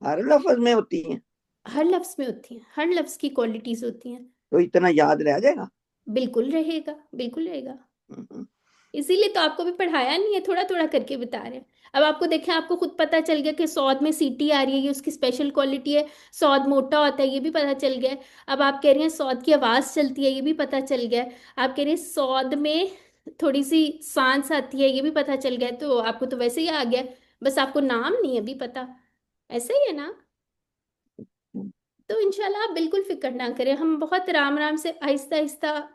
हर लफ्ज में होती है, हर लफ्ज में होती हैं, हर लफ्ज की क्वालिटीज होती हैं। तो इतना याद रह जाएगा। बिल्कुल रहेगा, बिल्कुल रहेगा। हम्म, इसीलिए तो आपको भी पढ़ाया नहीं है, थोड़ा थोड़ा करके बता रहे हैं। अब आपको देखें, आपको खुद पता चल गया कि सौद में सीटी आ रही है, ये उसकी स्पेशल क्वालिटी है। सौद मोटा होता है, ये भी पता चल गया है। अब आप कह रही हैं सौद की आवाज़ चलती है, ये भी पता चल गया है। आप कह रही हैं सौद में थोड़ी सी सांस आती है, ये भी पता चल गया है। तो आपको तो वैसे ही आ गया है, बस आपको नाम नहीं है अभी पता, ऐसा ही है ना? तो इंशाल्लाह आप बिल्कुल फिक्र ना करें, हम बहुत आराम आराम से आहिस्ता आहिस्ता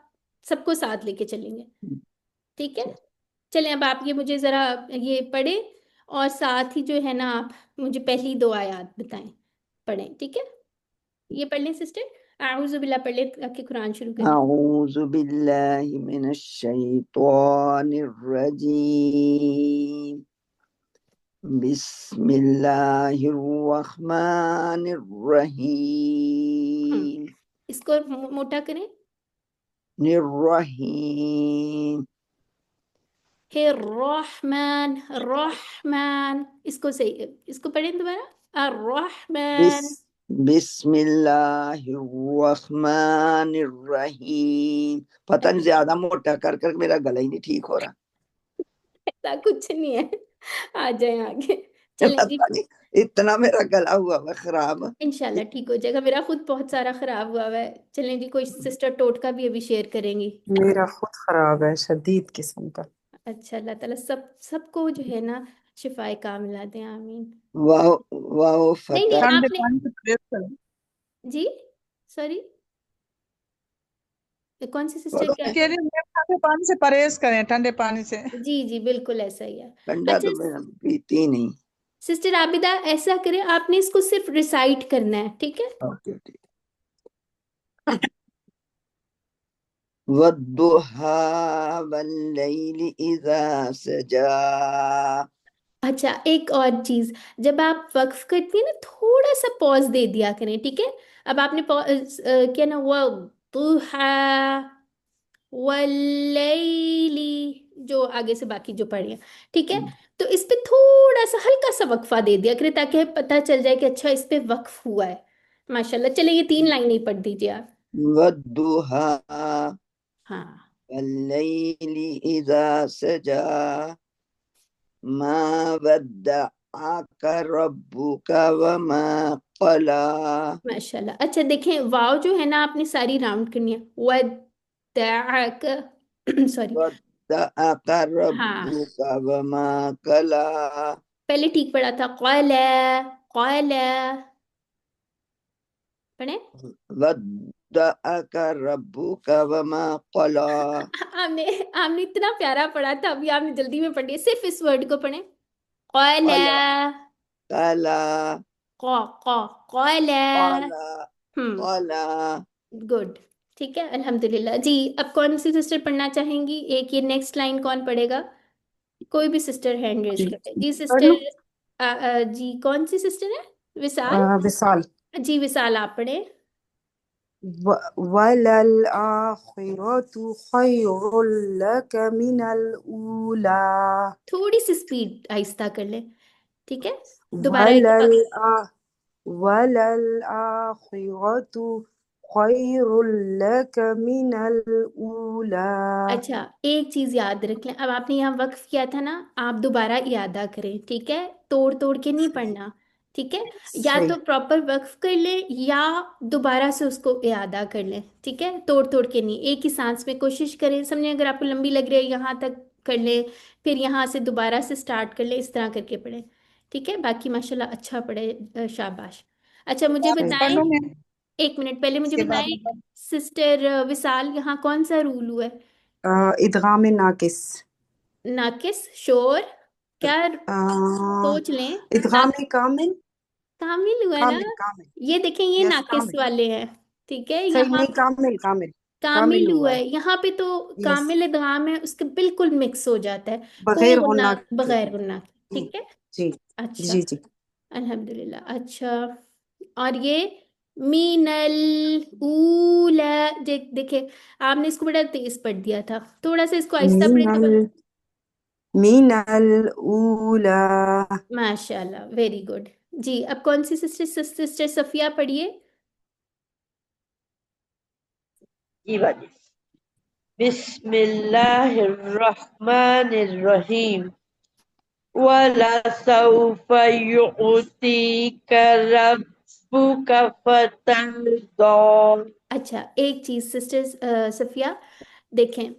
सबको साथ लेके चलेंगे, ठीक है। चलें, अब आप ये मुझे ज़रा ये पढ़े और साथ ही जो है ना आप मुझे पहली 2 आयत बताएं, पढ़ें, ठीक है। ये पढ़ लें सिस्टर, आऊज़ु बिल्लाह पढ़ लें ताकि कुरान शुरू करें। अऊज़ु बिल्लाहि मिनश शैतानिर रजीम, बिस्मिल्लाहिर रहमानिर रहीम, इसको मोटा करें। निर्रहीम, हे रहमान, रहमान, इसको सही, इसको पढ़ें दोबारा, बिस रहमान। बिस्मिल्लाहिर रहमानिर रहीम। पता नहीं ज्यादा मोटा कर कर मेरा गला ही नहीं ठीक हो रहा। ऐसा कुछ नहीं है, आ जाए आगे। चलें जी, पता नहीं, इतना मेरा गला हुआ हुआ खराब। इंशाल्लाह ठीक हो जाएगा। मेरा खुद बहुत सारा खराब हुआ हुआ है। चलें जी, कोई सिस्टर टोटका भी अभी शेयर करेंगी। मेरा खुद खराब है, शदीद किस्म का। अच्छा, अल्लाह ताला सबको जो है ना शिफाए कामिला दे, आमीन। वाह वाह नहीं नहीं, फतह। ठंडे आपने पानी से परहेज करें। जी, सॉरी, कौन सी सिस्टर पढ़ो, क्या कह रही हूँ, मैं ठंडे पानी से परहेज करें, ठंडे पानी से। जी जी, बिल्कुल ऐसा ही है। ठंडा अच्छा तो मैं पीती ही नहीं। सिस्टर आबिदा, ऐसा करें, आपने इसको सिर्फ रिसाइट करना है, ठीक है। ओके ठीक। वद्दुहा वल्लैलि इज़ा सजा। अच्छा, एक और चीज, जब आप वक्फ करती हैं ना थोड़ा सा पॉज दे दिया करें, ठीक है। अब आपने क्या ना हुआ, दुहा वल्लैली, जो आगे से बाकी जो पढ़े हैं, ठीक है। तो इस पे थोड़ा सा हल्का सा वक्फा दे दिया करें ताकि पता चल जाए कि अच्छा इस पे वक्फ हुआ है। माशाल्लाह, चले ये 3 लाइन ही पढ़ दीजिए आप। वद्दुहा हाँ, वल्लैलि इज़ा सजा, मा वद्दअका रब्बुका वमा क़ला। माशाल्लाह। अच्छा देखें, वाव जो है ना आपने सारी राउंड करनी है, वद्दाअक सॉरी, वद्दअक हाँ, रब्बुका वमा कला। पहले ठीक पढ़ा था। क़ाला क़ाला, पढ़े। वद्दअक रब्बुका वमा कला। आपने आपने इतना प्यारा पढ़ा था, अभी आपने जल्दी में पढ़ लिया। सिर्फ इस वर्ड को पढ़े। क़ाला कला कला क़ा क़ा क़ाला। कला हम्म, कला। गुड। ठीक है, अल्हम्दुलिल्लाह। जी, अब कौन सी सिस्टर पढ़ना चाहेंगी? एक ये नेक्स्ट लाइन कौन पढ़ेगा? कोई भी सिस्टर हैंड रेज जी करे। जी पढ़ लूं? सिस्टर, जी कौन सी सिस्टर है? विशाल। विशाल। जी विशाल, आप पढ़े। वलल आखिरतु खैरुल लक मिनल ऊला। थोड़ी सी स्पीड आहिस्ता कर ले, ठीक है। दोबारा एक वलल दफा। आ वलल आखिरतु खैरुल लक मिनल ऊला। अच्छा, एक चीज याद रख लें, अब आपने यहाँ वक्फ किया था ना, आप दोबारा इयादा करें, ठीक है। तोड़ तोड़ के नहीं पढ़ना, ठीक है। या सही। तो प्रॉपर वक्फ कर लें या दोबारा से उसको इयादा कर लें, ठीक है। तोड़ तोड़ के नहीं, एक ही सांस में कोशिश करें, समझे। अगर आपको लंबी लग रही है यहाँ तक कर लें, फिर यहाँ से दोबारा से स्टार्ट कर लें, इस तरह करके पढ़ें, ठीक है। बाकी माशाल्लाह अच्छा पढ़े, शाबाश। अच्छा, मुझे बाद में पढ़ बताएं, लूँ मैं, एक मिनट पहले मुझे इसके बाद बताएं, में सिस्टर विशाल, यहाँ कौन सा रूल हुआ है? इदगाम नाकिस। नाकिस शोर, क्या? सोच लें। इदगाम कामिल। कामिल हुआ ना? कामिल कामिल। ये देखें, ये यस नाकिस कामिल। वाले हैं, ठीक है। सही यहाँ नहीं, कामिल कामिल। कामिल कामिल हुआ हुआ है, है। यहाँ पे तो यस, कामिल इदगाम है, उसके बिल्कुल मिक्स हो जाता है, कोई बगैर गुन्ना गुन्ना के। बगैर गुन्ना के, ठीक है। जी अच्छा, जी जी। अल्हम्दुलिल्लाह। अच्छा, और ये मीनल ऊला, देखे आपने इसको बड़ा तेज पढ़ दिया था, थोड़ा सा इसको आहिस्ता पढ़े तो मिनल मिनल ऊला। माशाल्लाह, वेरी गुड। जी, अब कौन सी सिस्टर सफिया पढ़िए। जी बाजी। बिस्मिल्लाहिर्रहमानिर्रहीम। वला सौफा युअतीका रब्बुका फतरदा। अच्छा, एक चीज सिस्टर सफिया, देखें,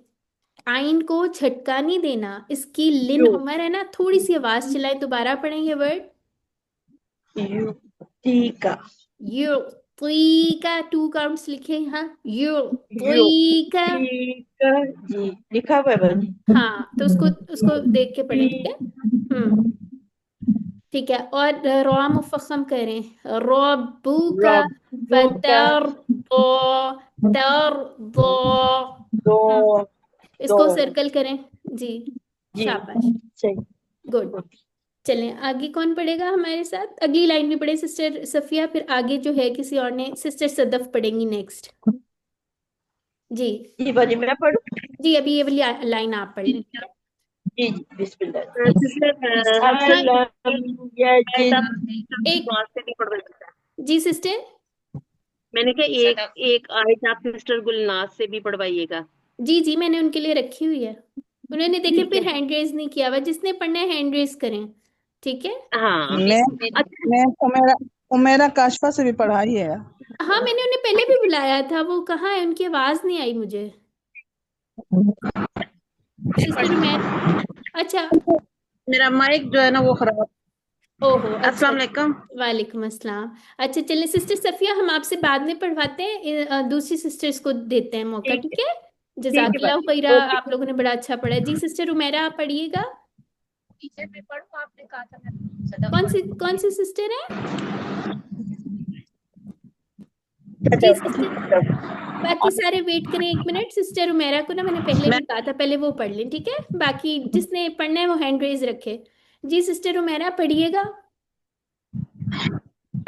आइन को झटका नहीं देना, इसकी लिन यु उमर है ना, थोड़ी सी आवाज चलाए, दोबारा पढ़ें ये वर्ड। युअतीका यू तुई का 2 काउंट्स लिखे यहाँ, यू तुई का। युअतीका। जी लिखा हुआ है बाजी। हाँ, तो उसको उसको देख के पढ़ें, ठीक है। ठीक है। और रॉ मुफख्खम करें, रब्बू का रब्बुका फतर तर दो इसको दो। सर्कल करें। जी, जी शाबाश, सही। गुड। चलें आगे, कौन पढ़ेगा हमारे साथ? अगली लाइन भी पढ़े सिस्टर सफिया, फिर आगे जो है किसी और ने, सिस्टर सदफ पढ़ेंगी नेक्स्ट। जी जी बाजी मैं पढ़ूं? जी, अभी ये वाली लाइन आप पढ़ लें, ठीक है। जी जी बिस्मिल्लाह। हाँ, अलम यजिद। एक, जी सिस्टर। मैंने कहा एक एक आयत आप सिस्टर गुलनाज से भी पढ़वाइएगा। जी जी, मैंने उनके लिए रखी हुई है, उन्होंने देखे ठीक फिर है। हैंड रेज नहीं किया हुआ, जिसने पढ़ना है हैंड रेज करें, ठीक है। हाँ अच्छा, मैं उमेरा काशफा से भी पढ़ाई है। हाँ, मैंने उन्हें पहले भी बुलाया था, वो कहाँ है, उनकी आवाज नहीं आई मुझे। सिस्टर उमैर, अच्छा। मेरा माइक जो है ना वो खराब। ओहो, अच्छा। अस्सलाम वालेकुम। वालेकुम अस्सलाम। अच्छा, चलिए सिस्टर सफिया, हम आपसे बाद में पढ़वाते हैं, दूसरी सिस्टर्स को देते हैं मौका, ठीक ठीक है है। ठीक है जजाकल्लाह बाजी। खैरा, ओके। आप लोगों ने बड़ा अच्छा पढ़ा। जी सिस्टर उमेरा, आप पढ़िएगा। टीचर मैं पढ़ूं? आपने कहा था मैं सदफ पढ़ूं। कौन सी सिस्टर है? जी सदफ सिस्टर, सदफ। बाकी सारे वेट करें 1 मिनट। सिस्टर उमेरा को ना मैंने पहले भी कहा था, पहले वो पढ़ लें, ठीक है। बाकी जिसने पढ़ना है वो हैंड रेज रखे। जी सिस्टर उमेरा, पढ़िएगा।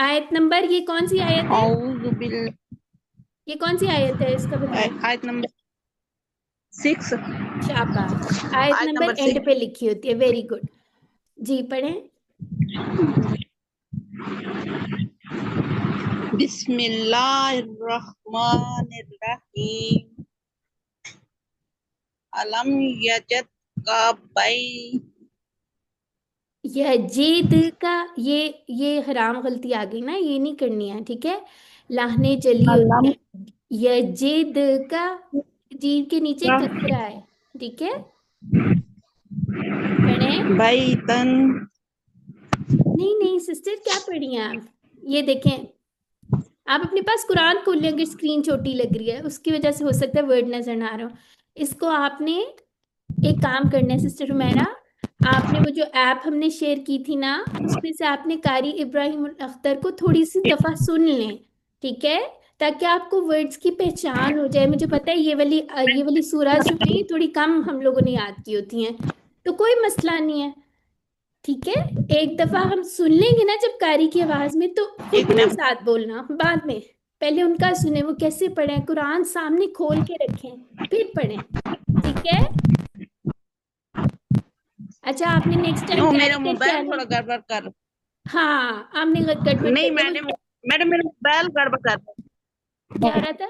आयत नंबर, ये कौन सी आयत है? ये कौन सी आयत है, इसका बताएं। आयत नंबर 6। शाबाश, आयत आयत नंबर नंबर एंड 6। पे लिखी होती है, वेरी गुड। जी पढ़ें। बिस्मिल्लाहिर्रहमानिर्रहीम। अलम यजद का बई। यजीद का, ये हराम गलती आ गई ना, ये नहीं करनी है, ठीक है। लाहने जली होती अलम है। यजीद का, जीभ के नीचे कसरा है, ठीक है। पढ़ें। भाई तन नहीं नहीं सिस्टर, क्या पढ़ी हैं आप? ये देखें, आप अपने पास कुरान खोल लें, अगर स्क्रीन छोटी लग रही है उसकी वजह से हो सकता है वर्ड नजर ना आ रहा हो। इसको आपने एक काम करना है सिस्टर हुमैरा, आपने वो जो ऐप हमने शेयर की थी ना, उसमें से आपने कारी इब्राहिम अख्तर को थोड़ी सी दफा सुन लें, ठीक है, ताकि आपको वर्ड्स की पहचान हो जाए। मुझे पता है ये वाली सूरह जो है ये थोड़ी कम हम लोगों ने याद की होती हैं, तो कोई मसला नहीं है, ठीक है। एक दफा हम सुन लेंगे ना जब कारी की आवाज में, तो खुद एक भी मिनट साथ बोलना बाद में। पहले उनका सुने वो कैसे पढ़ें, कुरान सामने खोल के रखें फिर पढ़ें, ठीक है। अच्छा, आपने नेक्स्ट टाइम नो तैयारी मेरा करके मोबाइल आना। थोड़ा गड़बड़ कर हाँ, आपने गड़बड़ नहीं कर मैडम वो मैडम मेरा मोबाइल गड़बड़ कर क्या रहा था,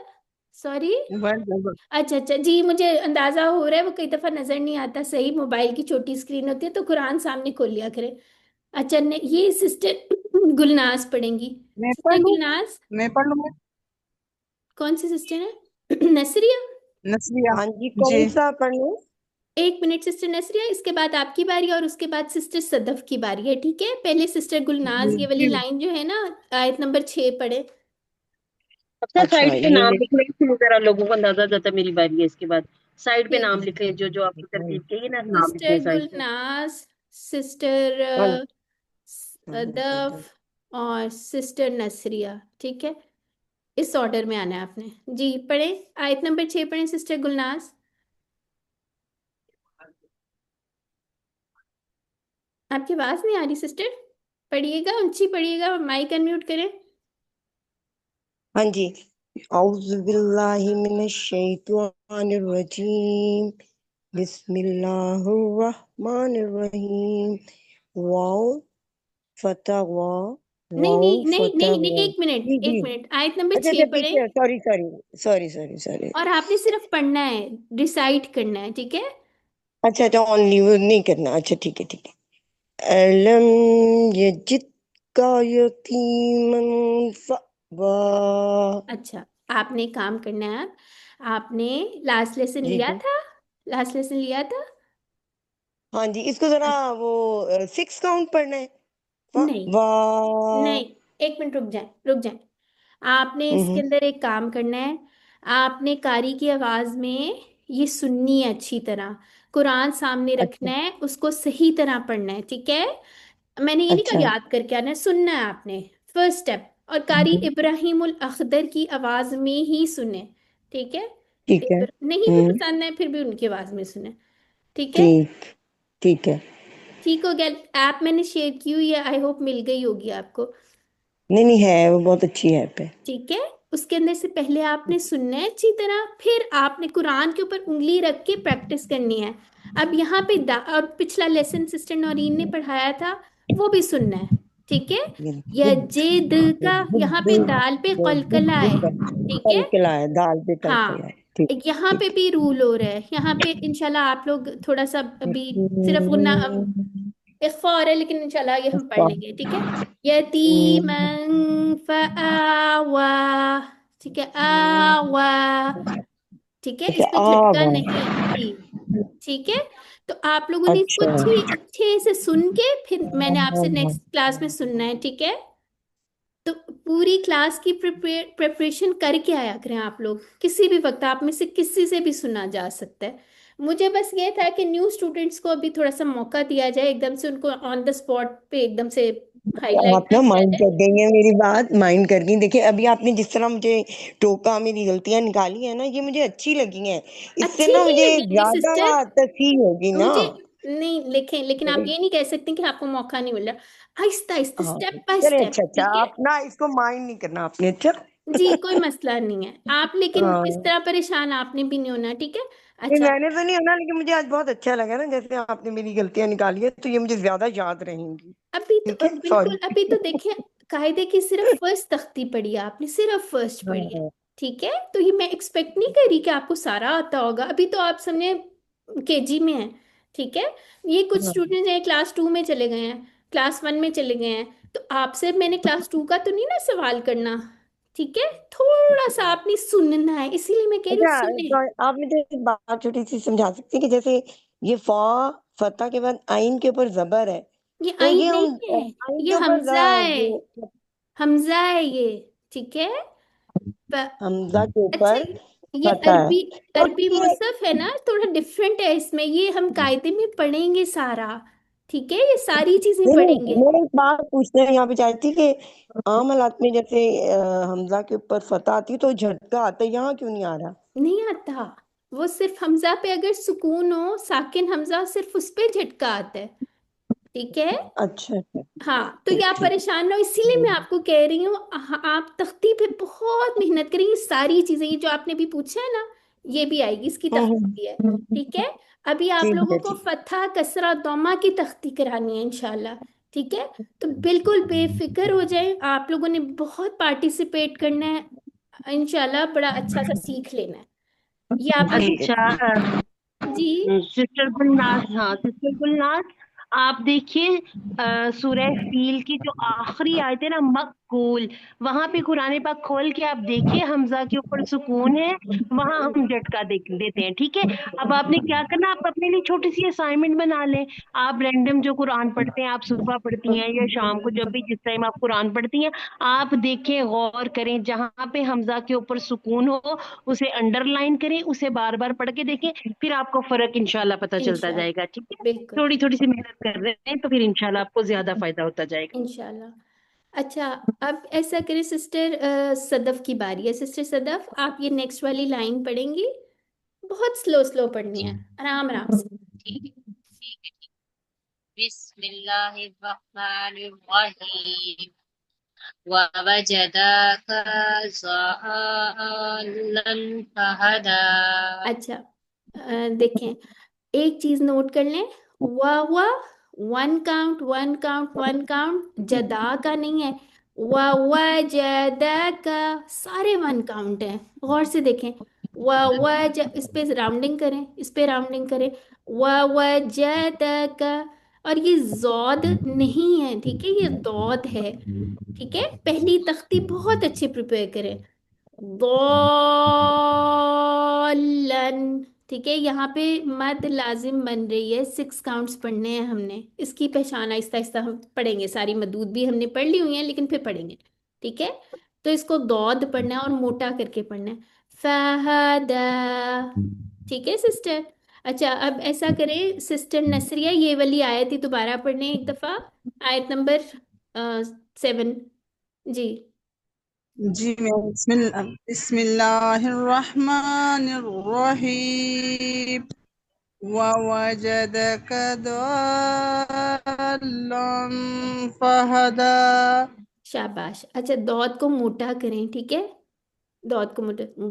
सॉरी। मोबाइल गड़बड़ अच्छा अच्छा जी, मुझे अंदाजा हो रहा है वो कई दफा नजर नहीं आता सही, मोबाइल की छोटी स्क्रीन होती है तो कुरान सामने खोल लिया करें। अच्छा ये सिस्टर गुलनाज पढ़ेंगी। मैं पढ़ सिस्टर लूँ गुलनाज, मैं पढ़ लूँ कौन सी सिस्टर है? नसरिया। नसरिया हाँ जी, जी कौन सा पढ़ूं? एक मिनट सिस्टर नसरिया, इसके बाद आपकी बारी और उसके बाद सिस्टर सदफ की बारी है, ठीक है। पहले सिस्टर गुलनाज ये वाली जी लाइन जो है ना, आयत नंबर 6 पढ़े। अच्छा अच्छा साइड पे ये नाम ले लिख लें इसलिए जरा लोगों को अंदाजा हो जाता है मेरी बारी है। इसके बाद साइड पे ठीक नाम है, लिख लें, जो जो आपकी तरतीब कही ना नाम लिख लें सिस्टर साइड पे। गुलनाज, सिस्टर हाँ सदफ और सिस्टर नसरिया, ठीक है। इस ऑर्डर में आना है आपने। जी पढ़े, आयत नंबर 6 पढ़े सिस्टर गुलनाज। आपकी आवाज नहीं आ रही सिस्टर, पढ़िएगा, ऊंची पढ़िएगा, माइक अनम्यूट करें। हाँ जी। औज़ु बिल्लाहि मिनश शैतानिर रजीम। बिस्मिल्लाहिर रहमानिर रहीम। वाओ फतह वाओ नहीं वाओ नहीं नहीं फतह नहीं नहीं, वाओ। एक मिनट जी एक जी। मिनट, आयत नंबर अच्छा 6 अच्छा पढ़े। पीछे, sorry sorry sorry sorry sorry. और आपने सिर्फ पढ़ना है, रिसाइट करना है, ठीक है। अच्छा अच्छा, ओनली वो नहीं करना। अच्छा ठीक है ठीक है। अलम यजिदका यतीमन फअवा। अच्छा, आपने एक काम करना है, आपने लास्ट लेसन जी लिया जी। था, लास्ट लेसन लिया था। हाँ जी, इसको जरा वो 6 काउंट पढ़ना है। नहीं वाह। नहीं, एक मिनट रुक जाए रुक जाए। आपने इसके हम्म। अंदर एक काम करना है, आपने कारी की आवाज में ये सुननी है अच्छी तरह, कुरान सामने अच्छा रखना है, उसको सही तरह पढ़ना है, ठीक है। मैंने ये नहीं कहा अच्छा। याद करके आना है, सुनना है आपने, फर्स्ट स्टेप। और कारी हम्म, इब्राहिमुल अख्दर की आवाज में ही सुने, ठीक है। ठीक है। नहीं भी हम्म। पसंद है फिर भी उनकी आवाज में सुने, ठीक है। ठीक ठीक है। ठीक हो गया। ऐप मैंने शेयर की हुई है, आई होप मिल गई होगी आपको, नहीं नहीं, है वो बहुत अच्छी ऐप है। ठीक है। उसके अंदर से पहले आपने सुनना है अच्छी तरह, फिर आपने कुरान के ऊपर उंगली रख के प्रैक्टिस करनी है। अब यहाँ पे और पिछला लेसन सिस्टर नौरीन ने पढ़ाया था, वो भी सुनना है, ठीक है। यजिद का यहाँ पे दाल पे कलकला है, ठीक है। कलकला है, दाल पे कलकला हाँ, है। ठीक यहाँ पे ठीक भी रूल हो रहा है, यहाँ पे इंशाल्लाह आप लोग थोड़ा सा है। अभी सिर्फ गुन्ना इख्फा हो रहा है, लेकिन इंशाल्लाह ये हम पढ़ लेंगे, ठीक है। यतीमन फआवा, ठीक है, आवा, ठीक है, अच्छा इस पे झटका आवा। नहीं जी, ठीक है। तो आप लोगों ने इसको अच्छा अच्छे से सुन के फिर मैंने आपसे नेक्स्ट क्लास में सुनना है, ठीक है। तो पूरी क्लास की प्रिपरेशन करके आया करें आप लोग, किसी भी वक्त आप में से किसी से भी सुना जा सकता है। मुझे बस ये था कि न्यू स्टूडेंट्स को अभी थोड़ा सा मौका दिया जाए, एकदम से उनको ऑन द स्पॉट पे एकदम से हाईलाइट आप ना ना किया माइंड जाए। कर गई है मेरी बात, माइंड कर गई। देखिए अभी आपने जिस तरह मुझे टोका, मेरी गलतियां निकाली है ना, ये मुझे अच्छी लगी हैं। इससे अच्छी ना नहीं मुझे लगेंगी सिस्टर, ज्यादा तसी होगी ना। मुझे नहीं लिखें, लेकिन आप ये नहीं कह सकते कि आपको मौका नहीं मिल रहा। आहिस्ता आहिस्ता, हाँ स्टेप बाय चले, स्टेप, अच्छा अच्छा, ठीक है। आप ना इसको माइंड नहीं करना आपने। अच्छा जी कोई मसला नहीं है आप, लेकिन इस हाँ। तरह परेशान आपने भी नहीं होना, ठीक है। नहीं अच्छा, मैंने तो नहीं होना, लेकिन मुझे आज बहुत अच्छा लगा ना, जैसे आपने मेरी गलतियां निकाली है तो ये मुझे ज्यादा याद रहेंगी। अभी तो ठीक है, बिल्कुल, सॉरी। अभी तो देखिए, कायदे की सिर्फ फर्स्ट तख्ती पढ़ी है आपने, सिर्फ फर्स्ट पढ़ी है, हाँ ठीक है। तो ये मैं एक्सपेक्ट नहीं करी कि आपको सारा आता होगा, अभी तो आप समझे केजी में है, ठीक है। ये कुछ हाँ। स्टूडेंट्स हैं क्लास 2 में चले गए हैं, क्लास 1 में चले गए हैं, तो आपसे मैंने क्लास 2 का तो नहीं ना सवाल करना, ठीक है। थोड़ा सा आपने सुनना है, इसीलिए मैं कह रही हूँ अच्छा सुने। तो आप मुझे एक बात छोटी सी समझा सकती हैं कि जैसे ये फा फतह के बाद आइन के ऊपर जबर है, ये तो आइन ये हम नहीं है, आइन ये के ऊपर हमजा है, जो हमजा है ये, ठीक है। हमजा के अच्छा, ऊपर ये फतह है, अरबी तो अरबी ये मुसहफ है ना, थोड़ा डिफरेंट है इसमें, ये हम कायदे में पढ़ेंगे सारा, ठीक है, ये सारी चीजें नहीं पढ़ेंगे। मैं एक बात पूछना यहाँ पे चाहती कि आम हालात में जैसे हमजा के ऊपर फतह आती है तो झटका आता है, यहाँ क्यों नहीं आ रहा? नहीं आता, वो सिर्फ हमजा पे अगर सुकून हो, साकिन हमजा, सिर्फ उस पे झटका आता है, ठीक है। अच्छा हाँ, तो ये ठीक आप ठीक। परेशान ना हो, इसीलिए मैं आपको कह रही हूँ, आप तख्ती पे बहुत मेहनत करें, ये सारी चीजें, ये जो आपने भी पूछा है ना, ये भी आएगी, इसकी तख्ती है, ठीक है। अभी आप ठीक लोगों है को ठीक। फतहा कसरा दोमा की तख्ती करानी है इंशाल्लाह, ठीक है। तो बिल्कुल बेफिक्र हो जाए, आप लोगों ने बहुत पार्टिसिपेट करना है इंशाल्लाह, बड़ा अच्छा सा सीख लेना है, ये आप लोगों ठीक है अच्छा जी। सिस्टर गुलनाज, हाँ सिस्टर गुलनाज, आप देखिए सूरह फील की जो आखिरी आयत है ना, मकूल, वहां पे कुरान पाक खोल के आप देखिए, हमजा के ऊपर सुकून है, वहां हम झटका देते हैं, ठीक है। अब आपने क्या करना, आप अपने लिए छोटी सी असाइनमेंट बना लें, आप रैंडम जो कुरान पढ़ते हैं, आप सुबह पढ़ती हैं या शाम को, जब भी जिस टाइम आप कुरान पढ़ती हैं, आप देखें, गौर करें, जहां पे हमजा के ऊपर सुकून हो उसे अंडरलाइन करें, उसे बार बार पढ़ के देखें, फिर आपको फर्क इंशाल्लाह पता चलता इंशाल्लाह, जाएगा, ठीक है। बिल्कुल थोड़ी थोड़ी सी मेहनत कर रहे हैं तो फिर इंशाल्लाह आपको ज्यादा फायदा होता जाएगा। इंशाल्लाह। अच्छा, अब ऐसा करें सिस्टर सदफ की बारी है, सिस्टर सदफ आप ये नेक्स्ट वाली लाइन पढ़ेंगी, बहुत स्लो स्लो पढ़नी है, आराम आराम से। ठीक है ठीक है। बिस्मिल्लाहिर्रहमानिर्रहीम ववजदक ज़ालन फहदा। अच्छा, देखें, एक चीज नोट कर लें, हुआ one count one count one count, जदा का नहीं है, वाह जदा का सारे वन काउंट हैं, गौर से देखें, वाह इस पे राउंडिंग करें, इस पे राउंडिंग करें, वाह जदा का, और ये जौद नहीं है, ठीक है, ये दौद है, ठीक है। पहली तख्ती बहुत अच्छे प्रिपेयर करें, दौलन, ठीक है, यहाँ पे मद लाजिम बन रही है, 6 काउंट्स पढ़ने हैं हमने, इसकी पहचान आहिस्ता आहिस्ता हम पढ़ेंगे, सारी मदूद भी हमने पढ़ ली हुई है लेकिन फिर पढ़ेंगे, ठीक है। तो इसको दौद पढ़ना है और मोटा करके पढ़ना है, फहदा, ठीक है सिस्टर। अच्छा, अब ऐसा करें सिस्टर नसरिया, ये वाली आयत ही दोबारा पढ़ने एक दफा, आयत नंबर 7 जी। जी मैं बिस्मिल्लाहिर्रहमानिर्रहीम ववजदक दल्लन फहदा। शाबाश। अच्छा, दौद को मोटा करें, ठीक है, दौद को मोटा, दो,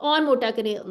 और मोटा करें, दो,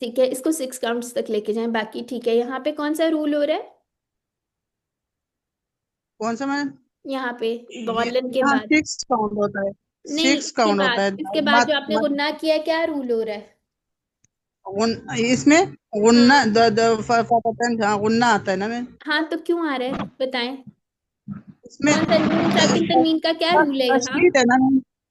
ठीक है, इसको 6 काउंट्स तक लेके जाएं, बाकी ठीक है। यहाँ पे कौन सा रूल हो रहा है, कौन सा मैम? यहाँ पे ये दौलन के यहाँ बाद, 6 काउंट होता है, नहीं 6 इसके काउंट होता बाद, है। इसके बाद मत जो आपने मत गुन्ना किया, क्या रूल हो रहा है। इसमें गुन्ना हाँ फतहन, हाँ गुन्ना आता है ना मैम हाँ, तो क्यों आ रहा है बताएं, इसमें। कौन सा नून साकिन तनवीन का क्या रूल है यहाँ। तशदीद है ना मैम,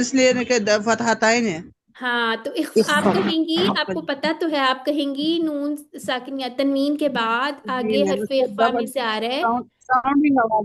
इसलिए कि फतहतैन है। हाँ, तो आप कहेंगी, आपको पता तो है, आप कहेंगी नून साकिन या तनवीन के बाद जी आगे मैम, हरफ उसको इख्फा में से आ रहा है, साउंडिंग आवाज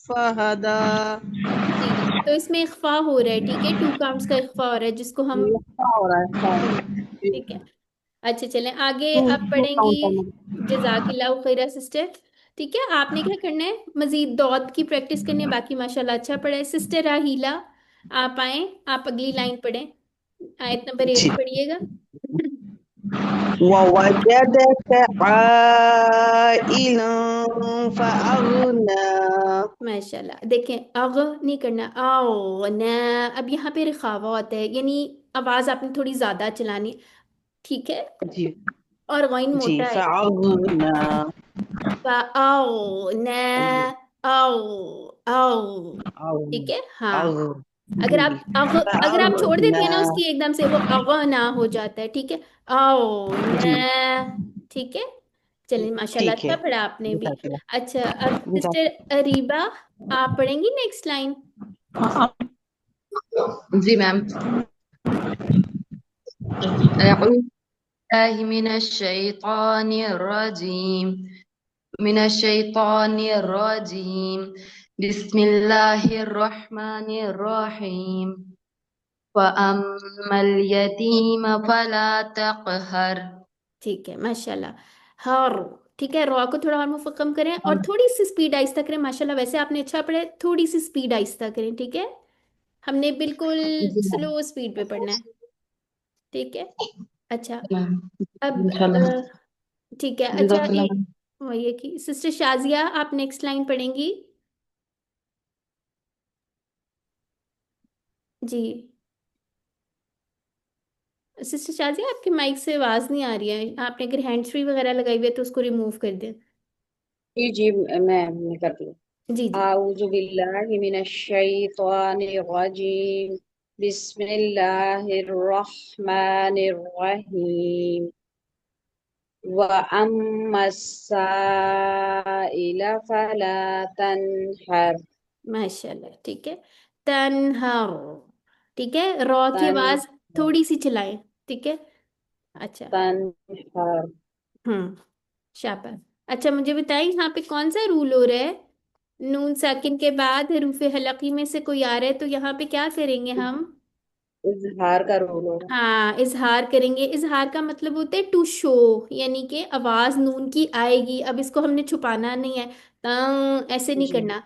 फहदा। जी, तो इसमें इख्फा हो रहा है, ठीक है, 2 काउंट्स का इख्फा हो रहा है, जिसको हम, ये क्या हो रहा है? ठीक है। अच्छा चलें आगे, टू अब टू पढ़ेंगी, काउंट करना। जजाकिल्लाहु खैरा सिस्टर, ठीक है। आपने क्या करना है, मजीद दौद की प्रैक्टिस करनी है, बाकी माशाल्लाह अच्छा पढ़ा है। सिस्टर राहीला, आप आए, आप अगली लाइन पढ़ें, आयत नंबर 8 पढ़िएगा। ववजदक आइला फअगना। माशाल्लाह, देखें अग नहीं करना, आओ ना, अब यहाँ पे रिखावा होता है, यानी आवाज आपने थोड़ी ज्यादा चलानी, ठीक है, जी और गैन जी मोटा है, फअगना। आओ ना, आओ आओ, अग ठीक है, हाँ, अग अगर जी अगर आप छोड़ देती है ना फअम्मा उसकी एकदम से, वो ना हो जाता है, ठीक है। आओ जी न, ठीक है। चलिए माशाल्लाह, ठीक है अच्छा पढ़ा आपने भी। जज़ाकल्लाह अच्छा, अब सिस्टर जज़ाकल्लाह अरीबा, आप पढ़ेंगी नेक्स्ट लाइन। जी मैम। अऊज़ु बिल्लाहि मिनश शैतानिर रजीम बिस्मिल्लाहिर रहमानिर रहीम वअम्मल यतीम फला तक़हर। ठीक है माशाल्लाह। हर, ठीक है, रॉ को थोड़ा और मुफक्कम करें और थोड़ी सी स्पीड आहिस्ता करें। माशाल्लाह, वैसे आपने अच्छा पढ़ा है, थोड़ी सी स्पीड आहिस्ता करें, ठीक है। हमने बिल्कुल जी मैम। स्लो स्पीड पे पढ़ना है, ठीक है। अच्छा, मैम अब इंशाल्लाह। ठीक है। अच्छा, जज़ाकल्लाह मैम। वो ये कि सिस्टर शाजिया, आप नेक्स्ट लाइन पढ़ेंगी। जी, सिस्टर शाजिया, आपके माइक से आवाज़ नहीं आ रही है। आपने अगर हैंड्स फ्री वगैरह लगाई हुई है तो उसको रिमूव कर दें। जी जी, मैं करती हूँ। जी जी। आऊज़ु बिल्लाहि मिनश शैतानिर रजीम बिस्मिल्लाहिर रहमानिर रहीम व अम्मस्साइला फला तनहर। माशाल्लाह, ठीक है। तनहर, ठीक है, रॉ की तन आवाज़ थोड़ी सी चलाएं, ठीक है। अच्छा। तनहर शाबाश। अच्छा, मुझे बताइए यहाँ पे कौन सा रूल हो रहा है। नून साकिन के बाद हरूफ हलकी में से कोई आ रहा है तो यहाँ पे क्या करेंगे हम। इजहार का रोल हो रहा हाँ, इजहार करेंगे। इजहार का मतलब होता है टू शो, यानी कि आवाज नून की आएगी। अब इसको हमने छुपाना नहीं है, ऐसे है। नहीं जी करना।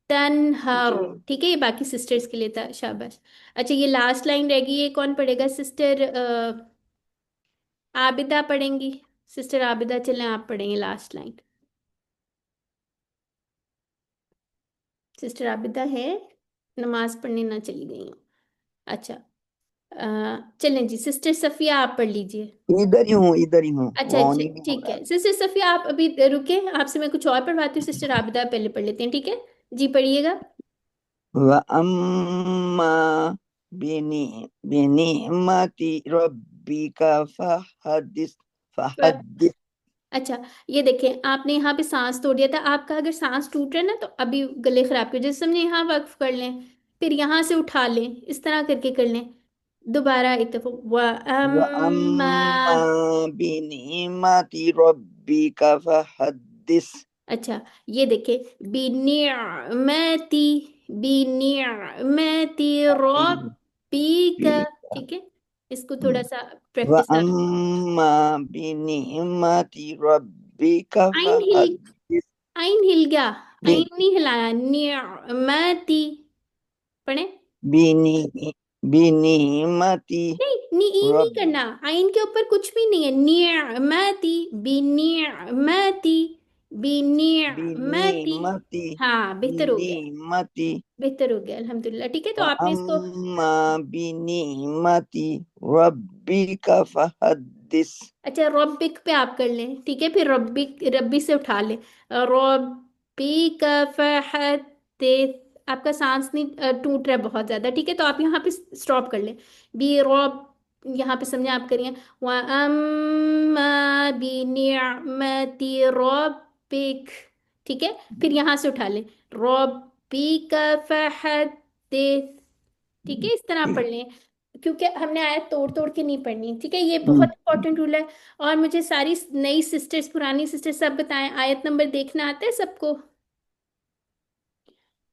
तनहर, जी। ठीक है, ये बाकी सिस्टर्स के लिए था। शाबाश। अच्छा, ये लास्ट लाइन रहेगी, ये कौन पढ़ेगा। सिस्टर आबिदा पढ़ेंगी। सिस्टर आबिदा, चलें आप पढ़ेंगे लास्ट लाइन। सिस्टर आबिदा है, नमाज पढ़ने ना चली गई हूँ। अच्छा, चलें जी, सिस्टर सफिया आप पढ़ लीजिए। इधर ही हूँ, इधर ही हूँ, अच्छा वो अच्छा, ऑन ही नहीं हो ठीक रहा। है। सिस्टर सफिया आप अभी रुके, आपसे मैं कुछ और पढ़वाती हूँ। सिस्टर आबिदा पहले पढ़ लेते हैं, ठीक है। जी पढ़िएगा। व अम्मा बिनी बिनिमति रब्बिका फहदिस प- फहदिस। अच्छा, ये देखें, आपने यहाँ पे सांस तोड़ दिया था। आपका अगर सांस टूट रहा है ना तो अभी गले खराब की वजह से हमने यहाँ वक्फ कर लें, फिर यहाँ से उठा लें, इस तरह करके कर लें। दोबारा एक दफा, व व अम्मा। अम्मा बिनिमति रब्बिका फहदिस। अच्छा, ये देखें, बिनियमती, बिनियमती रब्बिका, ठीक है। इसको थोड़ा सा व प्रैक्टिस आप। अम्मा बिनिमति रब्बिका आइन हिल, फहदिस। आइन हिल गया। बि, आइन नहीं हिलाया, नियमती पढ़े। बिनी बिनिमति नहीं, नी ई नहीं रब करना, आइन के ऊपर कुछ भी नहीं है। नियमती, बिनियमती, बिनियमती। बिनिमति हाँ, बेहतर हो गया, बिनिमति बेहतर हो गया, अल्हम्दुलिल्लाह, ठीक है। तो व आपने इसको, अम्मा बिनिमति रब्बिका फहदिस। अच्छा, रब्बिक पे आप कर लें, ठीक है। फिर रब्बिक, रब्बी से उठा लें। रब्बिक फहदिस। आपका सांस नहीं टूट रहा है बहुत ज्यादा, ठीक है। तो आप यहाँ पे स्टॉप कर लें। बी रब, यहाँ पे समझे आप करिए। व अम्मा बी निअमति रब्बिक, ठीक है। फिर यहाँ से उठा लें, रब्बिक फहदिस, ठीक है। इस तरह आप ठीक। पढ़ लें, क्योंकि हमने आयत तोड़ तोड़ के नहीं पढ़नी, ठीक है। ये बहुत हम्म, इंपॉर्टेंट रूल है। और मुझे सारी नई सिस्टर्स, पुरानी सिस्टर्स सब बताएं, आयत नंबर देखना आता है सबको।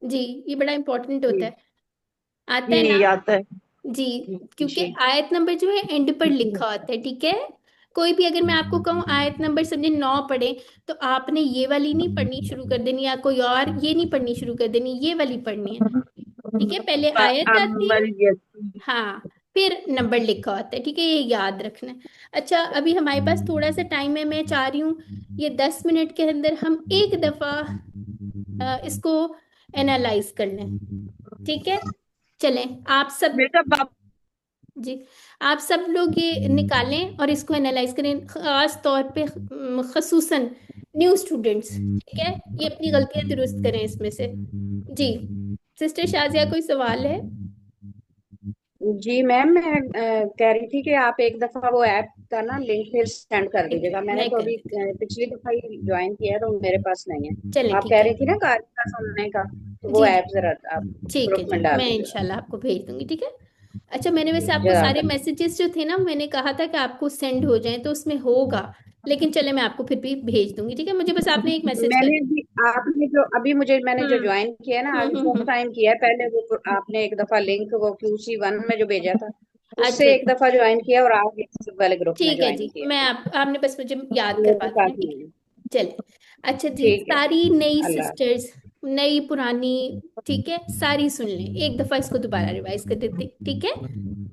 जी, ये बड़ा इंपॉर्टेंट होता जी है। आता है ना। जी आता है। जी, क्योंकि जी आयत नंबर जो है एंड पर लिखा होता है, ठीक है। कोई भी अगर मैं आपको कहूँ आयत नंबर समझे 9 पढ़े, तो आपने ये वाली नहीं पढ़नी शुरू कर देनी, या कोई और ये नहीं पढ़नी शुरू कर देनी, ये वाली पढ़नी है, ठीक है। पहले आयत आती है, अम्मल यतीम। हाँ, फिर नंबर लिखा होता है, ठीक है। ये याद रखना है। अच्छा, अभी हमारे पास थोड़ा सा टाइम है। मैं चाह रही हूँ ये 10 मिनट के अंदर हम एक दफा इसको एनालाइज कर लें, ठीक है। चलें, आप सब, बेटा बाप। जी, आप सब लोग ये निकालें और इसको एनालाइज करें, खास तौर पे खसूसन न्यू स्टूडेंट्स, ठीक है। ये अपनी गलतियां दुरुस्त करें इसमें से। जी, सिस्टर शाजिया, कोई सवाल है। जी मैम, मैं कह रही थी कि आप एक दफा वो ऐप का ना लिंक फिर सेंड कर ठीक है, दीजिएगा। मैंने मैं तो कर अभी देती पिछली दफा ही ज्वाइन किया है, तो मेरे पास नहीं है। चलें, आप ठीक कह है रही थी ना कार का सुनने का, तो वो जी जी, ऐप जरा आप ठीक है ग्रुप जी, में डाल मैं दीजिएगा। इंशाल्लाह आपको भेज दूंगी, ठीक है। अच्छा, मैंने वैसे आपको सारे जरा मैसेजेस जो थे ना, मैंने कहा था कि आपको सेंड हो जाएं तो उसमें होगा, लेकिन चले मैं आपको फिर भी भेज दूंगी, ठीक है। मुझे बस आपने एक मैसेज मैंने करना भी आपने जो अभी मुझे मैंने जो हम्म ज्वाइन किया है ना, अभी फर्स्ट हम्म। टाइम किया है। पहले वो आपने एक दफा लिंक वो QC1 में जो भेजा था, अच्छा उससे एक दफा ज्वाइन किया, और आप इस वाले ग्रुप में ठीक है ज्वाइन जी, किया। मैं आपने बस मुझे याद मेरे करवा साथ देना, ठीक है। नहीं है। चले, अच्छा जी, ठीक है, सारी नई अल्लाह। सिस्टर्स, नई पुरानी, ठीक है, सारी सुन लें एक दफा, इसको दोबारा रिवाइज कर देते, ठीक है।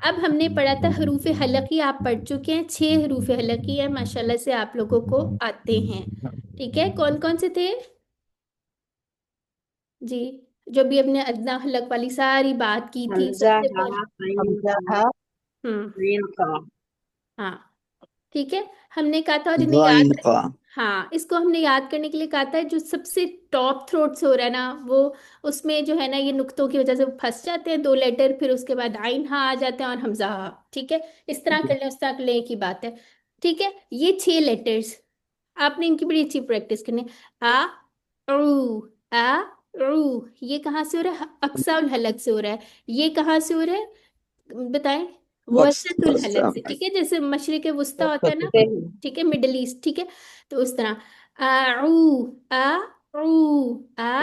अब हमने पढ़ा था हरूफ हलकी, आप पढ़ चुके हैं, 6 हरूफ हलकी है माशाल्लाह से, आप लोगों को आते हैं, ठीक है। कौन कौन से थे जी, जो भी अपने अदना हलक वाली सारी बात की थी हमजा, सबसे हा, पहले। आइन, हमजा का, हा, हम्म, आइन, का। हाँ ठीक है, हमने कहा था, और इन्हें ज्वाइन याद, का। हाँ इसको हमने याद करने के लिए कहा था, जो सबसे टॉप थ्रोट से हो रहा है ना वो, उसमें जो है ना ये नुक्तों की वजह से वो फंस जाते हैं 2 लेटर, फिर उसके बाद आइन हा आ जाते हैं और हमजा हा, ठीक है। इस तरह कर लें, उस तरह कर लें, एक ही बात है, ठीक है। ये 6 लेटर्स आपने इनकी बड़ी अच्छी प्रैक्टिस करनी है। आ रू, ये कहाँ से हो रहा है? अक्सा उल हलक से हो रहा है। ये कहाँ से हो रहा है बताएं? वसतुल हलक से, ठीक है, जैसे मशरिक वुस्ता होता है ना, सही। ठीक है, मिडल ईस्ट, ठीक है। तो उस तरह आऊ, आ ऊ, आ,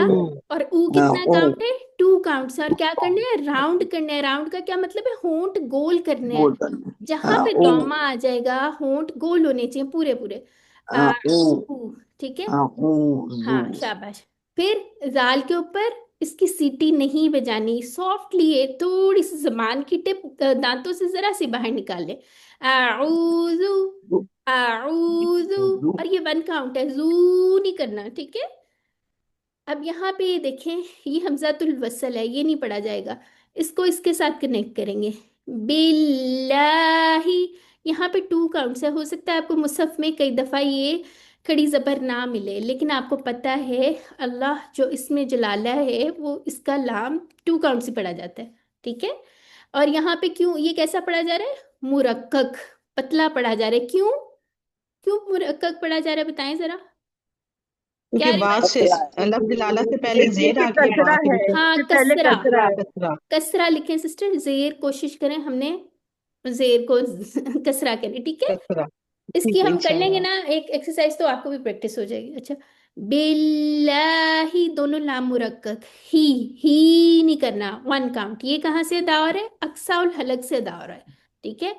और ऊ हाँ कितना ओ काउंट है? 2 काउंट्स है, और क्या करना है? राउंड करना है। राउंड का क्या मतलब है? होंठ गोल करने हैं, बोल करना। जहां हाँ पे ओ। डॉमा आ जाएगा होंठ गोल होने चाहिए पूरे पूरे। हाँ आ ओ। ऊ, ठीक है, हाँ ओ जू। हाँ शाबाश। फिर जाल के ऊपर इसकी सीटी नहीं बजानी, सॉफ्टली है, थोड़ी सी जबान की टिप दांतों से जरा सी बाहर निकाल ले, आऊजू, जू। आऊजू, जू। और ये 1 काउंट है, जू नहीं करना, ठीक है। अब यहाँ पे ये देखें, ये हमजातुल वसल है, ये नहीं पढ़ा जाएगा, इसको इसके साथ कनेक्ट करेंगे, बिल्लाही। यहाँ पे 2 काउंट्स है, हो सकता है आपको मुसहफ में कई दफा ये खड़ी जबर ना मिले, लेकिन आपको पता है अल्लाह जो इसमें जलाला है वो इसका लाम 2 काउंट से पढ़ा जाता है, ठीक है। और यहाँ पे क्यों ये कैसा पढ़ा जा रहा है? मुरक्कक, पतला पढ़ा जा रहा है, क्यों? क्यों मुरक्कक पढ़ा जा रहा है बताएं जरा, क्या क्योंकि बाद रिवायत? से कसरा है। लफ्ज लाला से पहले इसलिए जेर कि आ गई है, कचरा बाद है, में हाँ इससे पहले कसरा, कचरा कसरा है। कसरा। कसरा लिखें सिस्टर, जेर कोशिश करें हमने जेर को कसरा करें, ठीक है। कसरा इसकी ठीक है हम कर लेंगे इंशाल्लाह। ना एक एक्सरसाइज, तो आपको भी प्रैक्टिस हो जाएगी। अच्छा, बिल्लाही, दोनों लाम मुरक्कक, ही ही नहीं करना, 1 काउंट, ये कहाँ से अदा हो रहा है? अक्साउल हलक से अदा हो रहा है, ठीक है।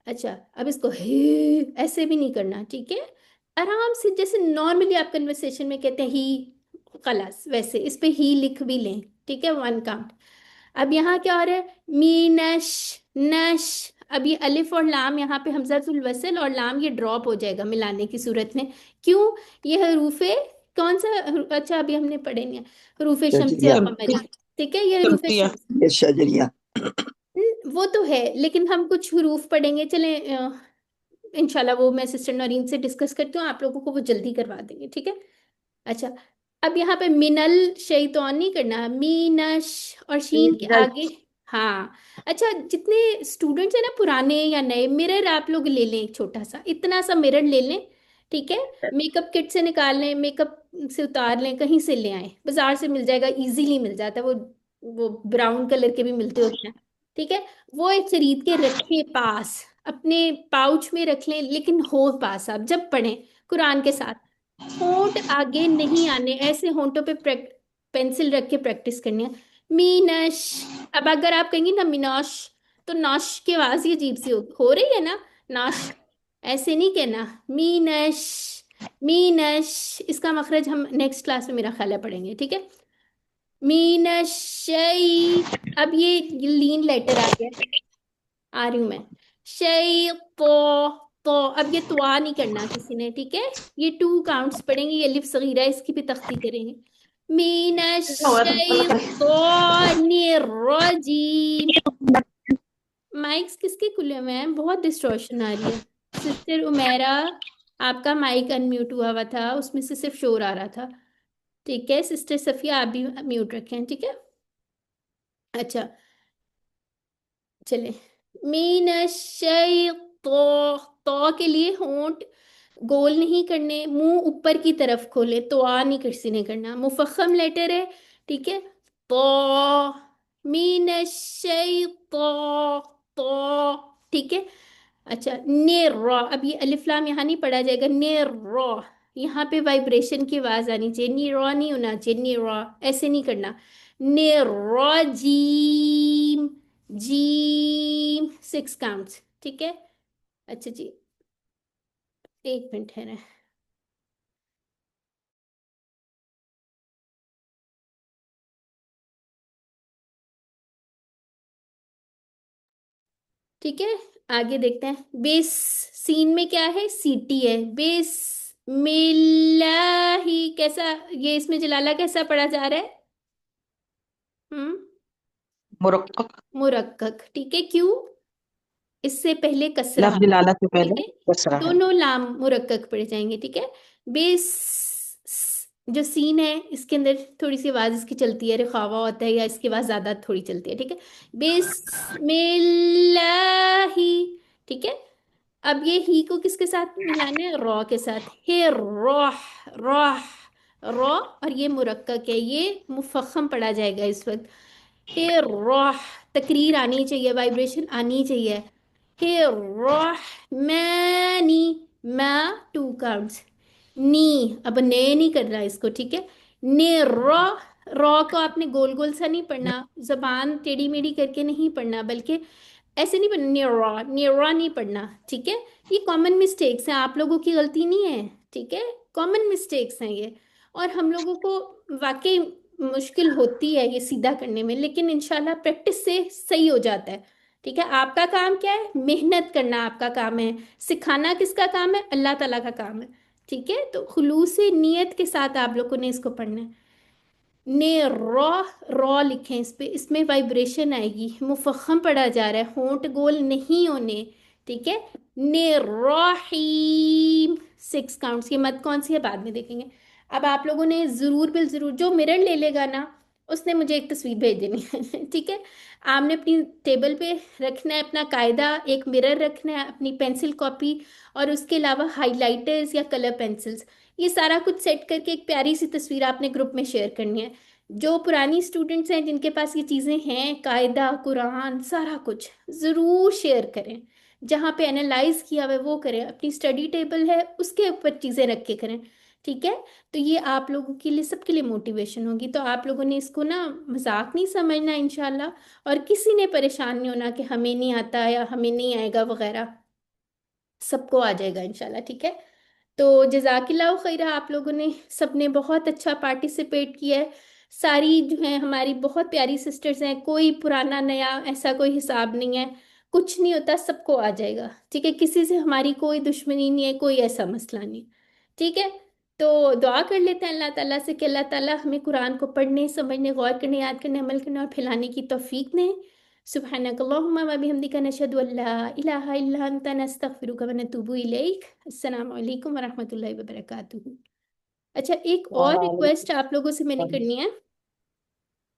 अच्छा, अब इसको ही ऐसे भी नहीं करना, ठीक है। आराम से, जैसे नॉर्मली आप कन्वर्सेशन में कहते हैं ही, खलास वैसे इस पे ही लिख भी लें, ठीक है, 1 काउंट। अब यहाँ क्या हो रहा है? मीनश, नश, अब ये अलिफ और लाम, यहाँ पे हमजातुल वसल और लाम ये ड्रॉप हो जाएगा मिलाने की सूरत में, क्यों? ये हरूफे कौन सा अच्छा अभी हमने पढ़े नहीं है, हरूफे शम्सी और शजरिया। कमरिया, ठीक है, ये हरूफे शर्तिया। शम्सी, ये शजरिया। वो तो है, लेकिन हम कुछ हरूफ पढ़ेंगे, चले इंशाल्लाह वो मैं सिस्टर नौरीन से डिस्कस करती हूँ, आप लोगों को वो जल्दी करवा देंगे, ठीक है। अच्छा, अब यहाँ पे मिनल शैतान नहीं करना, मीनश, और शीन के आगे, हाँ। अच्छा, जितने स्टूडेंट्स हैं ना पुराने या नए, मिरर आप लोग ले लें, एक छोटा सा इतना सा मिरर ले लें, ठीक है। मेकअप किट से निकाल लें, मेकअप से उतार लें, कहीं से ले आए, बाजार से मिल जाएगा, इजीली मिल जाता है वो ब्राउन कलर के भी मिलते होते हैं, ठीक है। वो एक खरीद के रखे पास, अपने पाउच में रख लें, लेकिन हो पास आप जब पढ़ें कुरान के साथ, होंठ आगे नहीं आने, ऐसे होंठों पे पेंसिल रख के प्रैक्टिस करनी है। मीनश, अब अगर आप कहेंगी ना मिनोश, तो नौश की आवाज ही अजीब सी हो रही है ना, नौश, ऐसे नहीं कहना, मीनश, मीनश, इसका मखरज हम नेक्स्ट क्लास में मेरा ख्याल है पढ़ेंगे, ठीक है। मीनश शई, अब ये लीन लेटर आ गया, आ रही हूं मैं, शई तो अब ये तुआ नहीं करना किसी ने, ठीक है। ये 2 काउंट्स पढ़ेंगे, ये अलिफ सगीरा है, इसकी भी तख्ती करेंगे। मीनश्शैतानिर्रजीम, माइक्स किसके खुले हुए हैं? बहुत डिस्टॉर्शन आ रही है। सिस्टर उमेरा, आपका माइक अनम्यूट हुआ हुआ था, उसमें से सिर्फ शोर आ रहा था, ठीक है। सिस्टर सफिया आप भी म्यूट रखें, ठीक है। अच्छा, चले। तो के लिए होंठ गोल नहीं करने, मुंह ऊपर की तरफ खोले, तो आ नहीं किसी ने करना, मुफख्खम लेटर है, ठीक है। तो तो ठीक है। अच्छा, ने रॉ, अब ये अलिफ लाम यहाँ नहीं पढ़ा जाएगा, ने रॉ, यहाँ पे वाइब्रेशन की आवाज आनी चाहिए, नी रॉ नहीं होना चाहिए, नी रॉ ऐसे नहीं करना, ने रॉ जीम, जीम 6 काउंट्स, ठीक है। अच्छा जी, एक मिनट है ना। ठीक है, आगे देखते हैं। बेस सीन में क्या है, सीटी है। बेस मिल्लाही कैसा, ये इसमें जलाला कैसा पढ़ा जा रहा है? हम्म, मुरक्कक। मुरक्कक, ठीक है। क्यों? इससे पहले कसरा, लफ्ज लाला से पहले ठीक है। कसरा है। दोनों लाम मुरक्कक पढ़े जाएंगे, ठीक है। बेस जो सीन है इसके अंदर थोड़ी सी आवाज इसकी चलती है, रिखावा होता है, या इसकी आवाज ज्यादा थोड़ी चलती है, ठीक है। बिस्मिल्लाही, ठीक है। अब ये ही को किसके साथ मिलाना है? रॉ के साथ। हे रॉह, रॉह, रॉ, और ये मुरक्कक है, ये मुफख्खम पढ़ा जाएगा इस वक्त। हे रॉह, तकरीर आनी चाहिए, वाइब्रेशन आनी चाहिए। हे रॉह मैनी, मा 2 काउंट्स, नी, अब ने नहीं करना इसको, ठीक है। ने रॉ, रॉ को आपने गोल गोल सा नहीं पढ़ना, जबान टेढ़ी मेढ़ी करके नहीं पढ़ना, बल्कि ऐसे नहीं पढ़ना, न्यूरा न्यूरा नहीं पढ़ना, ठीक है। ये कॉमन मिस्टेक्स हैं, आप लोगों की गलती नहीं है, ठीक है। कॉमन मिस्टेक्स हैं ये, और हम लोगों को वाकई मुश्किल होती है ये सीधा करने में, लेकिन इंशाल्लाह प्रैक्टिस से सही हो जाता है, ठीक है। आपका काम क्या है? मेहनत करना आपका काम है, सिखाना किसका काम है? अल्लाह ताला का काम है, ठीक है। तो खुलूस नियत के साथ आप लोगों ने इसको पढ़ना है। ने रॉ, रॉ लिखें इस पे, इसमें वाइब्रेशन आएगी, मुफख्खम पढ़ा जा रहा है, होंठ गोल नहीं होने, ठीक है। ने रहीम 6 काउंट्स, ये मत कौन सी है बाद में देखेंगे। अब आप लोगों ने जरूर बिल जरूर, जो मिरर ले लेगा ना उसने मुझे एक तस्वीर भेज देनी है ठीक है। आपने अपनी टेबल पे रखना है अपना कायदा, एक मिरर रखना है, अपनी पेंसिल कॉपी, और उसके अलावा हाइलाइटर्स या कलर पेंसिल्स, ये सारा कुछ सेट करके एक प्यारी सी तस्वीर आपने ग्रुप में शेयर करनी है। जो पुरानी स्टूडेंट्स हैं जिनके पास ये चीज़ें हैं, कायदा, कुरान, सारा कुछ ज़रूर शेयर करें। जहाँ पे एनालाइज किया हुआ है वो करें, अपनी स्टडी टेबल है उसके ऊपर चीज़ें रख के करें, ठीक है। तो ये आप लोगों के लिए, सबके लिए मोटिवेशन होगी। तो आप लोगों ने इसको ना मजाक नहीं समझना इंशाल्लाह, और किसी ने परेशान नहीं होना कि हमें नहीं आता या हमें नहीं आएगा वगैरह, सबको आ जाएगा इंशाल्लाह, ठीक है। तो जज़ाकिल्लाह खैरा, आप लोगों ने सबने बहुत अच्छा पार्टिसिपेट किया है। सारी जो है हमारी बहुत प्यारी सिस्टर्स हैं, कोई पुराना नया ऐसा कोई हिसाब नहीं है, कुछ नहीं होता, सबको आ जाएगा, ठीक है। किसी से हमारी कोई दुश्मनी नहीं है, कोई ऐसा मसला नहीं, ठीक है। तो दुआ कर लेते हैं अल्लाह ताला से कि अल्लाह ताला हमें कुरान को पढ़ने, समझने, गौर करने, याद करने, अमल करने और फैलाने की तौफीक दें। सुब्हानकल्लाहुम्मा व बिहम्दिका नशहदु अल्ला इलाहा इल्ला अंता नस्तगफिरुका व नतूबु इलैक। अस्सलामु अलैकुम व रहमतुल्लाहि व बरकातुहू। अच्छा, एक और रिक्वेस्ट आप लोगों से मैंने करनी है,